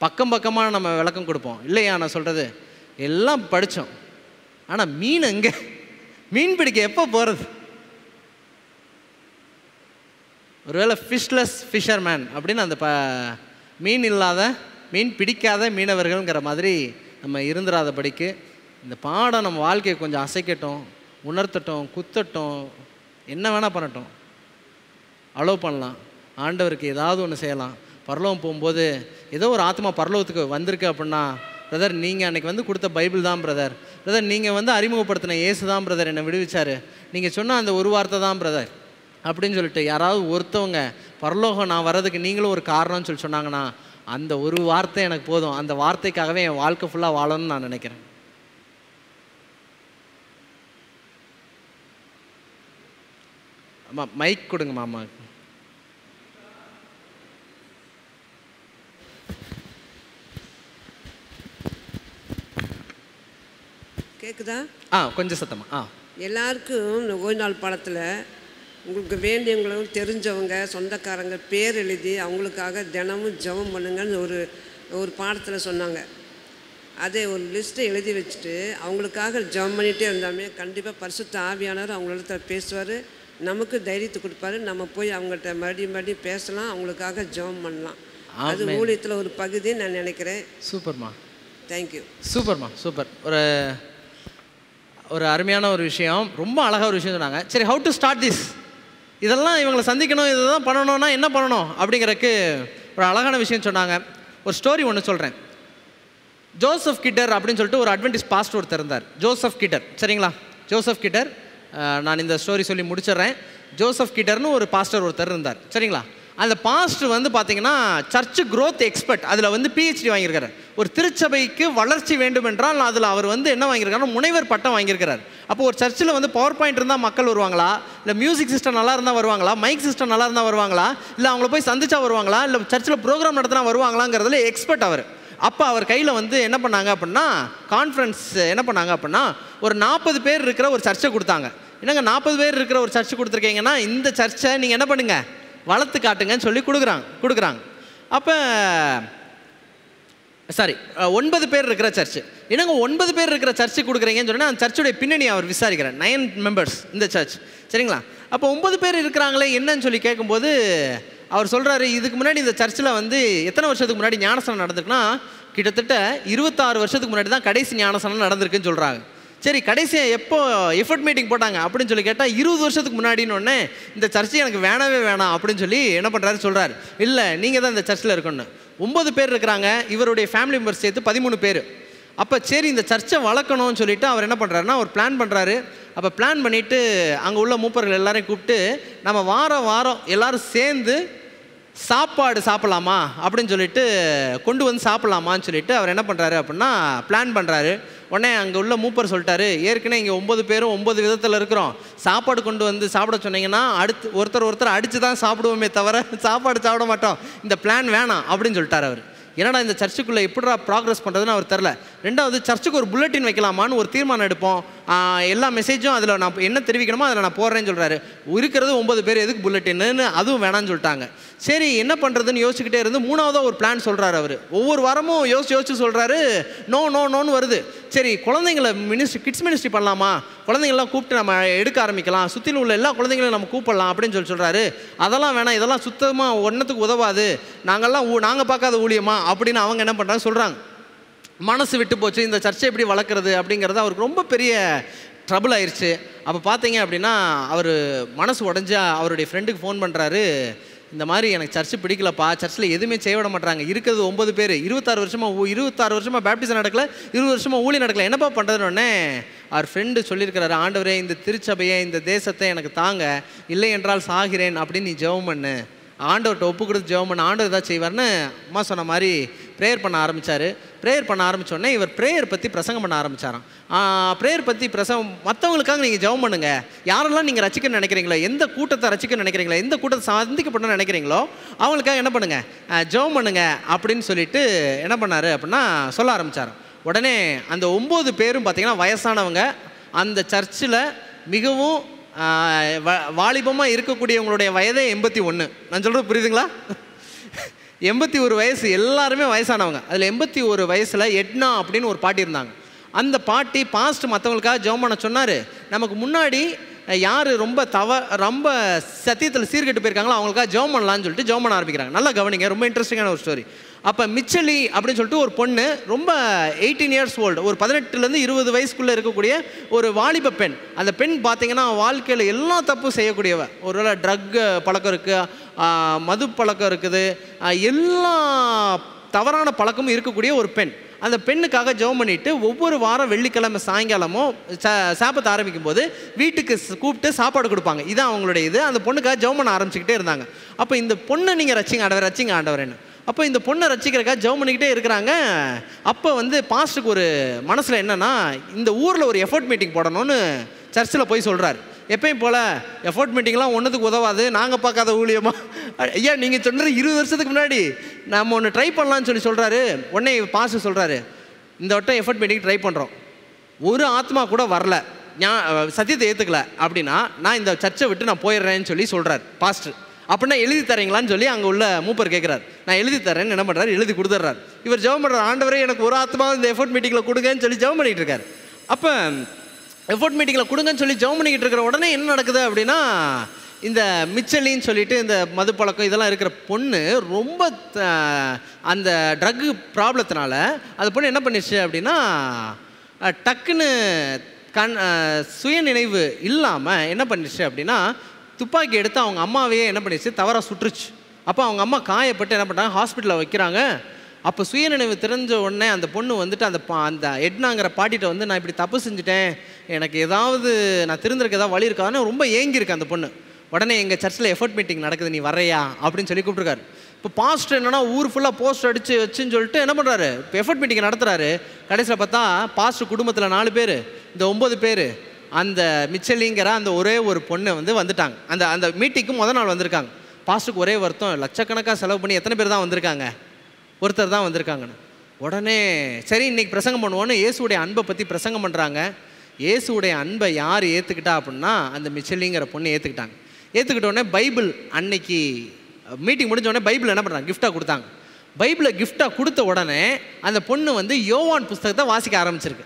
பக்கமாக நம்ம விளக்கம் கொடுப்போம் இல்லையா? நான் சொல்கிறது எல்லாம் படித்தோம். ஆனால் மீன் எங்கே, மீன் பிடிக்க எப்போ போகிறது? ஒருவேளை ஃபிஷ்லெஸ் ஃபிஷர்மேன் அப்படின்னு அந்த மீன் இல்லாத மீன் பிடிக்காத மீனவர்கள்ங்கிற மாதிரி நம்ம இருந்துராதபடிக்கு இந்த பாடம் நம்ம வாழ்க்கையை கொஞ்சம் அசைக்கட்டும், உணர்த்தட்டும், குத்தட்டும், என்ன வேணால் பண்ணட்டும், அலோவ் பண்ணலாம். ஆண்டவருக்கு ஏதாவது ஒன்று செய்யலாம். பரலோகம் போகும்போது ஏதோ ஒரு ஆத்மா பரலோகத்துக்கு வந்திருக்கு அப்படின்னா, பிரதர் நீங்கள் அன்றைக்கி கொடுத்த பைபிள் தான் பிரதர், நீங்கள் அறிமுகப்படுத்தின இயேசு தான் பிரதர் என்னை விடுவிச்சார், நீங்கள் சொன்ன அந்த ஒரு வார்த்தை தான் பிரதர் அப்படின்னு சொல்லிட்டு யாராவது ஒருத்தவங்க பரலோகம் நான் வர்றதுக்கு நீங்களும் ஒரு காரணம்னு சொல்லி சொன்னாங்கன்னா அந்த ஒரு வார்த்தை எனக்கு போதும். அந்த வார்த்தைக்காகவே என் வாழ்க்கை ஃபுல்லாக வாழணும்னு நான் நினைக்கிறேன். ஆமாம், மைக் கொடுங்க மாமா. கேட்குதா? கொஞ்சம் சத்தமா. எல்லாருக்கும் இந்த ஓய்வு நாள் பாடத்தில் உங்களுக்கு வேண்டியவங்களும் தெரிஞ்சவங்க சொந்தக்காரங்க பேர் எழுதி அவங்களுக்காக தினமும் ஜெபம் பண்ணுங்கன்னு ஒரு பாடத்தில் சொன்னாங்க. அதே ஒரு லிஸ்ட்டை எழுதி வச்சுட்டு அவங்களுக்காக ஜெபம் பண்ணிகிட்டே இருந்தாமே கண்டிப்பாக பரிசுத்த ஆவியானவர் அவங்கள பேசுவார், நமக்கு தைரியத்தை கொடுப்பாரு, நம்ம போய் அவங்கள்ட்ட மறுபடியும் பேசலாம், அவங்களுக்காக ஜெபம் பண்ணலாம். அது ஊழியத்தில் ஒரு பகுதி நான் நினைக்கிறேன். சூப்பர்மா, தேங்க்யூ. சூப்பர்மா, சூப்பர். ஒரு ஒரு அருமையான ஒரு விஷயம், ரொம்ப அழகாக ஒரு விஷயம் சொன்னாங்க. சரி, ஹவு டு ஸ்டார்ட் திஸ், இதெல்லாம் இவங்களை சந்திக்கணும், இதுதான் பண்ணணும்னா என்ன பண்ணணும் அப்படிங்கிறதுக்கு ஒரு அழகான விஷயம் சொன்னாங்க. ஒரு ஸ்டோரி ஒன்று சொல்கிறேன். ஜோசப் கிட்டர் அப்படின்னு சொல்லிட்டு ஒரு அட்வென்டிஸ்ட் பாஸ்டர் ஒருத்தர் இருந்தார். ஜோசப் கிட்டர், சரிங்களா? ஜோசப் கிட்டர், நான் இந்த ஸ்டோரி சொல்லி முடிச்சிடுறேன். ஜோசப் கிட்டர்னு ஒரு பாஸ்டர் ஒருத்தர் இருந்தார், சரிங்களா? அந்த பாஸ்டர் வந்து பார்த்தீங்கன்னா சர்ச்சு க்ரோத் எக்ஸ்பர்ட், அதில் வந்து பிஹெச்டி வாங்கியிருக்காரு. ஒரு திருச்சபைக்கு வளர்ச்சி வேண்டும் என்றால் அதில் அவர் வந்து என்ன வாங்கியிருக்காரு, முனைவர் பட்டம் வாங்கியிருக்கிறார். அப்போ ஒரு சர்ச்சில் வந்து பவர் பாயிண்ட் இருந்தால் மக்கள் வருவாங்களா, இல்லை மியூசிக் சிஸ்டம் நல்லா இருந்தால் வருவாங்களா, மைக் சிஸ்டம் நல்லா இருந்தால் வருவாங்களா, இல்லை அவங்கள போய் சந்திச்சா வருவாங்களா, இல்லை சர்ச்சில் ப்ரோக்ராம் நடத்தினா வருவாங்களாங்கிறதுல எக்ஸ்பர்ட் அவர். அப்போ அவர் கையில் வந்து என்ன பண்ணாங்க அப்படின்னா, கான்ஃபரன்ஸ் என்ன பண்ணாங்க அப்படின்னா, ஒரு 40 பேர் இருக்கிற ஒரு சர்ச்சை கொடுத்தாங்க. என்னங்க 40 பேர் இருக்கிற ஒரு சர்ச்சை கொடுத்துருக்கீங்கன்னா, இந்த சர்ச்சை நீங்கள் என்ன பண்ணுங்க, வளர்த்து காட்டுங்கன்னு சொல்லி கொடுக்குறாங்க. அப்போ சாரி 9 பேர் இருக்கிற சர்ச்சு. என்னங்க 9 பேர் இருக்கிற சர்ச்சு கொடுக்குறீங்கன்னு சொன்னால் அந்த சர்ச்சுடைய பின்னணி அவர் விசாரிக்கிறார். 9 மெம்பர்ஸ் இந்த சர்ச், சரிங்களா? அப்போ 9 பேர் இருக்கிறாங்களே என்னன்னு சொல்லி கேட்கும்போது அவர் சொல்கிறாரு, இதுக்கு முன்னாடி இந்த சர்ச்சில் வந்து எத்தனை வருஷத்துக்கு முன்னாடி ஞானஸ்தானம் நடந்திருக்குன்னா, கிட்டத்தட்ட 26 வருஷத்துக்கு முன்னாடி தான் கடைசி ஞானஸ்தானம் நடந்திருக்குன்னு சொல்கிறாங்க. சரி, கடைசியாக எப்போ எஃபர்ட் மீட்டிங் போட்டாங்க அப்படின்னு சொல்லி கேட்டால் 20 வருஷத்துக்கு முன்னாடின்னு ஒன்று, இந்த சர்ச்சை எனக்கு வேணவே வேணாம் அப்படின்னு சொல்லி என்ன பண்ணுறாரு சொல்கிறார். இல்லை, நீங்கள் தான் இந்த சர்ச்சில் இருக்கணும். 9 பேர் இருக்கிறாங்க, இவருடைய ஃபேமிலி மெம்பர்ஸ் சேர்த்து 13 பேர். அப்போ சரி, இந்த சர்ச்சை வளர்க்கணும்னு சொல்லிட்டு அவர் என்ன பண்ணுறாருன்னா, ஒரு பிளான் பண்ணுறாரு. அப்போ பிளான் பண்ணிவிட்டு அங்கே உள்ள மூப்பர்கள் எல்லாரையும் கூப்பிட்டு, நம்ம வாரம் எல்லோரும் சேர்ந்து சாப்பாடு சாப்பிட்லாமா அப்படின்னு சொல்லிட்டு கொண்டு வந்து சாப்பிட்லாமான்னு சொல்லிட்டு அவர் என்ன பண்ணுறாரு அப்படின்னா பிளான் பண்ணுறாரு. உடனே அங்கே உள்ள மூப்பர் சொல்லிட்டாரு, ஏற்கனவே இங்கே 9 பேரும் 9 விதத்தில் இருக்கிறோம், சாப்பாடு கொண்டு வந்து சாப்பிட சொன்னீங்கன்னா அடுத்து ஒருத்தர் அடித்து தான் சாப்பிடுவோமே தவிர சாப்பாடு சாப்பிட மாட்டோம், இந்த பிளான் வேணாம் அப்படின்னு சொல்லிட்டார் அவர். என்னடா இந்த சர்ச்சுக்குள்ளே எப்படிடா ப்ராக்ரஸ் பண்ணுறதுன்னு அவர் தெரில. ரெண்டாவது, சர்ச்சுக்கு ஒரு புல்லட்டின் வைக்கலாமான்னு ஒரு தீர்மானம் எடுப்போம், எல்லா மெசேஜும் அதில் நான் என்ன தெரிவிக்கணுமோ அதில் நான் போடுறேன்னு சொல்கிறாரு. இருக்கிறது 9 பேர், எதுக்கு புல்லட்டின்னு, அதுவும் வேணான்னு சொல்லிட்டாங்க. சரி, என்ன பண்ணுறதுன்னு யோசிச்சுக்கிட்டே இருந்து 3ஆவதாக ஒரு பிளான் சொல்கிறாரு அவர். ஒவ்வொரு வாரமும் யோசிச்சு சொல்கிறாரு, நோன்னு வருது. சரி, குழந்தைங்களை கிட்ஸ் மினிஸ்ட்ரி பண்ணலாமா, குழந்தைங்கள்லாம் கூப்பிட்டு நம்ம எடுக்க ஆரம்பிக்கலாம், சுற்றிலும் உள்ள எல்லா குழந்தைங்களையும் நம்ம கூப்பிடலாம் அப்படின்னு சொல்கிறாரு. அதெல்லாம் வேணாம், இதெல்லாம் சுத்தமாக ஒன்றத்துக்கு உதவாது, நாங்கள் பார்க்காத ஊழியமா அப்படின்னு அவங்க என்ன பண்ணுறாங்க சொல்கிறாங்க. மனசு விட்டு போச்சு, இந்த சர்ச்சை எப்படி வளர்க்குறது அப்படிங்கிறது அவருக்கு ரொம்ப பெரிய ட்ரபிள் ஆயிடுச்சு. அப்போ பார்த்தீங்க அப்படின்னா அவர் மனசு உடஞ்சா அவருடைய ஃப்ரெண்டுக்கு ஃபோன் பண்ணுறாரு, இந்த மாதிரி எனக்கு சர்ச்சு பிடிக்கலப்பா, சர்ச்சில் எதுவுமே செய்ய விட மாட்டாங்க, இருக்கிறது 9 பேர், 26 வருஷமாக பேப்டிசம் நடக்கல, 20 வருஷமாக ஊழி நடக்கல, என்னப்பா பண்ணுறதுன்னொடனே அவர் ஃப்ரெண்டு சொல்லியிருக்கிறாரு, ஆண்டவரே இந்த திருச்சபையை இந்த தேசத்தை எனக்கு தாங்க, இல்லை என்றால் சாகிறேன் அப்படின்னு நீ ஜெபம் பண்ணு, ஆண்டவர்கிட்ட ஒப்பு கொடுத்து ஜெபம் பண்ண, ஆண்டவர் ஏதாவது செய்வார்னு அம்மா சொன்ன மாதிரி ப்ரேயர் பண்ண ஆரம்பித்தார். ப்ரேயர் பண்ண ஆரம்பித்தோடனே இவர் ப்ரேயர் பற்றி பிரசங்கம் பண்ண ஆரம்பித்தாராம். ப்ரேயர் பற்றி மற்றவங்களுக்காக நீங்கள் ஜெபம் பண்ணுங்கள், யாரெல்லாம் நீங்கள் ரசிக்கணும்னு நினைக்கிறீங்களோ, எந்த கூட்டத்தை ரசிக்கணும்னு நினைக்கிறீங்களோ, எந்த கூட்டத்தை சந்திக்கப்படணும்னு நினைக்கிறீங்களோ அவங்களுக்காக என்ன பண்ணுங்கள், ஜெபம் பண்ணுங்கள் அப்படின்னு சொல்லிட்டு என்ன பண்ணார் அப்படின்னா சொல்ல ஆரம்பித்தாராம். உடனே அந்த 9 பேரும் பார்த்திங்கன்னா வயசானவங்க, அந்த சர்ச்சில் மிகவும் வாலிபமாக இருக்கக்கூடியவங்களுடைய வயதே 81. நான் சொல்கிறது புரியுதுங்களா? 81 வயசு, எல்லாருமே வயசானவங்க. அதில் 81 வயசில் எட்னா அப்படின்னு ஒரு பாட்டி இருந்தாங்க. அந்த பாட்டி பாஸ்ட் மற்றவங்களுக்காக ஜெபம் பண்ண சொன்னார். நமக்கு முன்னாடி யார் ரொம்ப சத்தியத்தில் சீர்கெட்டு போயிருக்காங்களோ அவங்களுக்காக ஜெபம் பண்ணலான்னு சொல்லிட்டு ஜெபம் பண்ண ஆரம்பிக்கிறாங்க. நல்லா கவனிங்க, ரொம்ப இன்ட்ரெஸ்டிங்கான ஒரு ஸ்டோரி. அப்போ மிச்சலி அப்படின்னு சொல்லிட்டு ஒரு பொண்ணு, ரொம்ப 18 இயர்ஸ் ஓல்டு, ஒரு 18லேருந்து 20 வயசுக்குள்ளே இருக்கக்கூடிய ஒரு வாலிப பெண். அந்த பெண் பார்த்திங்கன்னா வாழ்க்கையில் எல்லா தப்பும் செய்யக்கூடியவ, ஒருவேளை ட்ரக் பழக்கம் இருக்குது, மது பழக்கம் இருக்குது, எல்லா தவறான பழக்கமும் இருக்கக்கூடிய ஒரு பெண். அந்த பெண்ணுக்காக ஜெபம் பண்ணிவிட்டு ஒவ்வொரு வாரம் வெள்ளிக்கிழமை சாயங்காலமும் சாப்பிட ஆரம்பிக்கும் போது வீட்டுக்கு கூப்பிட்டு சாப்பாடு கொடுப்பாங்க. இதுதான் அவங்களுடைய இது. அந்த பொண்ணுக்காக ஜெபம் பண்ண ஆரம்பிச்சுக்கிட்டே இருந்தாங்க. அப்போ இந்த பொண்ணை நீங்கள் ரச்சிங்க ஆண்டவரேன்னு. அப்போ இந்த பொண்ணை ரசிக்கிறக்காக ஜெபம் பண்ணிக்கிட்டே இருக்கிறாங்க. அப்போ வந்து பாஸ்டருக்கு ஒரு மனசில் என்னென்னா, இந்த ஊரில் ஒரு எஃபர்ட் மீட்டிங் போடணும்னு சர்ச்சில் போய் சொல்கிறார். எப்பயும் போல் எஃபர்ட் மீட்டிங்லாம் ஒன்றுத்துக்கு உதவாது, நாங்கள் பார்க்காத ஊழியமா, ஐயா நீங்கள் சொன்னது 20 வருஷத்துக்கு முன்னாடி நம்ம ஒன்று ட்ரை பண்ணலான்னு சொல்கிறாரு. உடனே பாஸ்டர் சொல்கிறாரு, இந்த வட்டம் எஃபர்ட் மீட்டிங் ட்ரை பண்ணுறோம், ஒரு ஆத்மா கூட வரல, சத்தியத்தை ஏற்றுக்கல அப்படின்னா நான் இந்த சர்ச்சை விட்டு நான் போயிடுறேன்னு சொல்கிறார் பாஸ்டர். அப்படின்னா எழுதி தரீங்களான்னு சொல்லி அங்கே உள்ள மூப்பர் கேட்குறாரு. நான் எழுதி தரேன்னு என்ன பண்ணுறாரு, எழுதி கொடுத்துட்றாரு. இவர் ஜெபம் பண்ணுறாரு, ஆண்டவரே எனக்கு ஒரு ஆத்மா இந்த எஃபர்ட் மீட்டிங்கில் கொடுங்கன்னு சொல்லி ஜெபம் பண்ணிகிட்டு இருக்காரு. அப்போ எஃபர்ட் மீட்டிங்கில் கொடுங்கன்னு சொல்லி ஜெபம் பண்ணிக்கிட்டு இருக்கிற உடனே என்ன நடக்குது அப்படின்னா, இந்த மிச்சலின்னு சொல்லிட்டு இந்த மது பழக்கம் இதெல்லாம் இருக்கிற பொண்ணு ரொம்ப அந்த ட்ரக்கு ப்ராப்ளத்தினால அந்த பொண்ணு என்ன பண்ணிடுச்சு அப்படின்னா டக்குன்னு சுயநினைவு இல்லாமல் என்ன பண்ணிடுச்சு அப்படின்னா துப்பாக்கி எடுத்து அவங்க அம்மாவையே என்ன பண்ணிடுச்சு, தவறாக சுட்டுருச்சு. அப்போ அவங்க அம்மா காயப்பட்டு என்ன பண்ணுறாங்க, ஹாஸ்பிட்டலில் வைக்கிறாங்க. அப்போ சுயநினைவு தெரிஞ்ச உடனே அந்த பொண்ணு வந்துட்டு அந்த எட்னாங்கிற பாட்டிகிட்ட வந்து நான் இப்படி தப்பு செஞ்சுட்டேன், எனக்கு ஏதாவது நான் திருந்திருக்க ஏதாவது வழி இருக்காதுன்னு ரொம்ப ஏங்கியிருக்கு அந்த பொண்ணு. உடனே எங்கள் சர்ச்சில் எஃபர்ட் மீட்டிங் நடக்குது, நீ வரையா அப்படின்னு சொல்லி கூப்பிட்ருக்காரு. இப்போ பாஸ்டர் என்னன்னா ஊர் ஃபுல்லாக போஸ்ட் அடித்து வச்சுன்னு சொல்லிட்டு என்ன பண்ணுறாரு, இப்போ எஃபர்ட் மீட்டிங் நடத்துகிறாரு. கடைசியில் பார்த்தா பாஸ்டர் குடும்பத்தில் 4 பேர், இந்த 9 பேர் அந்த மிச்சலிங்கிற அந்த ஒரே ஒரு பொண்ணு வந்துட்டாங்க. அந்த மீட்டிங்க்கு முதல் நாள் வந்திருக்காங்க. பாஸ்டருக்கு ஒரே வருத்தம், லட்சக்கணக்காக செலவு பண்ணி எத்தனை பேர் தான் வந்திருக்காங்க, ஒருத்தர் தான் வந்திருக்காங்கன்னு. உடனே சரி இன்னைக்கு பிரசங்கம் பண்ணுவோன்னு இயேசுடைய அன்பை பற்றி பிரசங்கம் பண்ணுறாங்க. இயேசுடைய அன்பை யார் ஏற்றுக்கிட்டா அப்படின்னா அந்த மிச்சலிங்கிற பொண்ணு ஏற்றுக்கிட்டாங்க. ஏற்றுக்கிட்ட உடனே பைபிள் அன்னைக்கு மீட்டிங் முடிஞ்ச உடனே பைபிள் என்ன பண்ணுறாங்க, கிஃப்டாக கொடுத்தாங்க. பைபிளை கிஃப்டாக கொடுத்த உடனே அந்த பொண்ணு யோவான் புஸ்தகத்தை வாசிக்க ஆரம்பிச்சிருக்கு.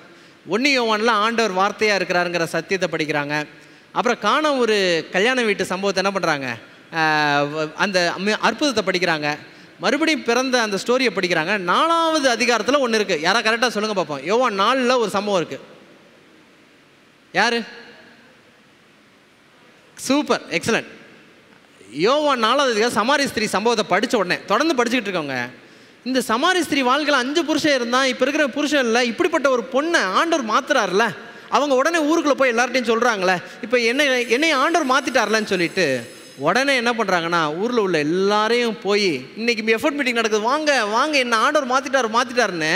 1 யோவானில் ஆண்டவர் வார்த்தையாக இருக்கிறாருங்கிற சத்தியத்தை படிக்கிறாங்க. அப்புறம் காண ஒரு கல்யாண வீட்டு சம்பவத்தை என்ன பண்ணுறாங்க, அந்த அற்புதத்தை படிக்கிறாங்க. மறுபடியும் பிறந்த அந்த ஸ்டோரியை படிக்கிறாங்க. 4வது அதிகாரத்தில் ஒன்று இருக்குது. யாராவது கரெக்டாக சொல்லுங்கள் பார்ப்போம். யோவான் 4ல் ஒரு சம்பவம் இருக்குது. யார்? Super, excellent. யோவான் 4வது அதிகாரம் சமாரி ஸ்திரீ சம்பவத்தை படித்த உடனே தொடர்ந்து படிச்சுக்கிட்டு இருக்கவங்க, இந்த சமாரி ஸ்திரீ வாழ்க்கையில் 5 புருஷன் இருந்தால் இப்போ இருக்கிற புருஷன் இல்லை, இப்படிப்பட்ட ஒரு பொண்ணை ஆண்டவர் மாத்துறாருல, அவங்க உடனே ஊருக்குள்ளே போய் எல்லார்ட்டையும் சொல்கிறாங்களே, இப்போ என்னை ஆண்டவர் மாற்றிட்டார்லன்னு சொல்லிட்டு உடனே என்ன பண்ணுறாங்கன்னா ஊரில் உள்ள எல்லாரையும் போய் இன்றைக்கி எஃபர்ட் மீட்டிங் நடக்குது, வாங்க வாங்க என்ன ஆண்டவர் மாற்றிட்டாருன்னு.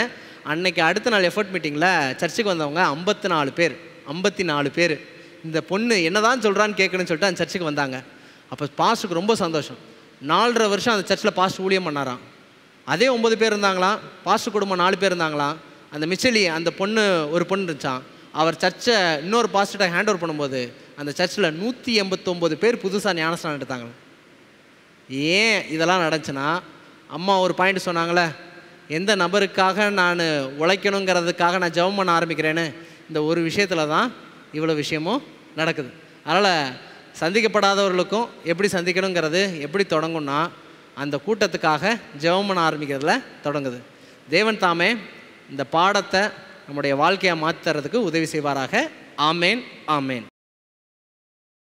அன்னைக்கு அடுத்த நாள் எஃபர்ட் மீட்டிங்கில் சர்ச்சுக்கு வந்தவங்க 54 பேர் இந்த பொண்ணு என்னதான் சொல்கிறான்னு கேட்கணும்னு சொல்லிட்டு அந்த சர்ச்சுக்கு வந்தாங்க. அப்போ பாஸ்டருக்கு ரொம்ப சந்தோஷம். 4.5 வருஷம் அந்த சர்ச்சில் பாஸ்டர் ஊழியம் பண்ணாராம். அதே 9 பேர் இருந்தாங்களாம், பாஸ்டர் குடும்பம் 4 பேர் இருந்தாங்களாம். அந்த மிச்சலி அந்த பொண்ணு ஒரு பொண்ணு இருந்துச்சான். அவர் சர்ச்சை இன்னொரு பாஸ்டர்கிட்ட ஹேண்ட் ஓவர் பண்ணும்போது அந்த சர்ச்சில் 189 பேர் புதுசாக ஞானஸ்நானம் எடுத்தாங்க. ஏன் இதெல்லாம் நடந்துச்சுன்னா, அம்மா ஒரு பாயிண்ட் சொன்னாங்களே, எந்த நபருக்காக நான் உழைக்கணுங்கிறதுக்காக நான் ஜெபம் பண்ண ஆரம்பிக்கிறேன்னு, இந்த ஒரு விஷயத்தில் தான் இவ்வளோ விஷயமும் நடக்குது. அதனால் சந்திக்கப்படாதவர்களுக்கும் எப்படி சந்திக்கணுங்கிறது எப்படி தொடங்கும்னா அந்த கூட்டத்துக்காக ஜெபம் பண்ண ஆரம்பிக்கிறதுல தொடங்குது. தேவன் தாமே இந்த பாடத்தை நம்முடைய வாழ்க்கையை மாற்றுறதுக்கு உதவி செய்வாராக. ஆமேன், ஆமேன்.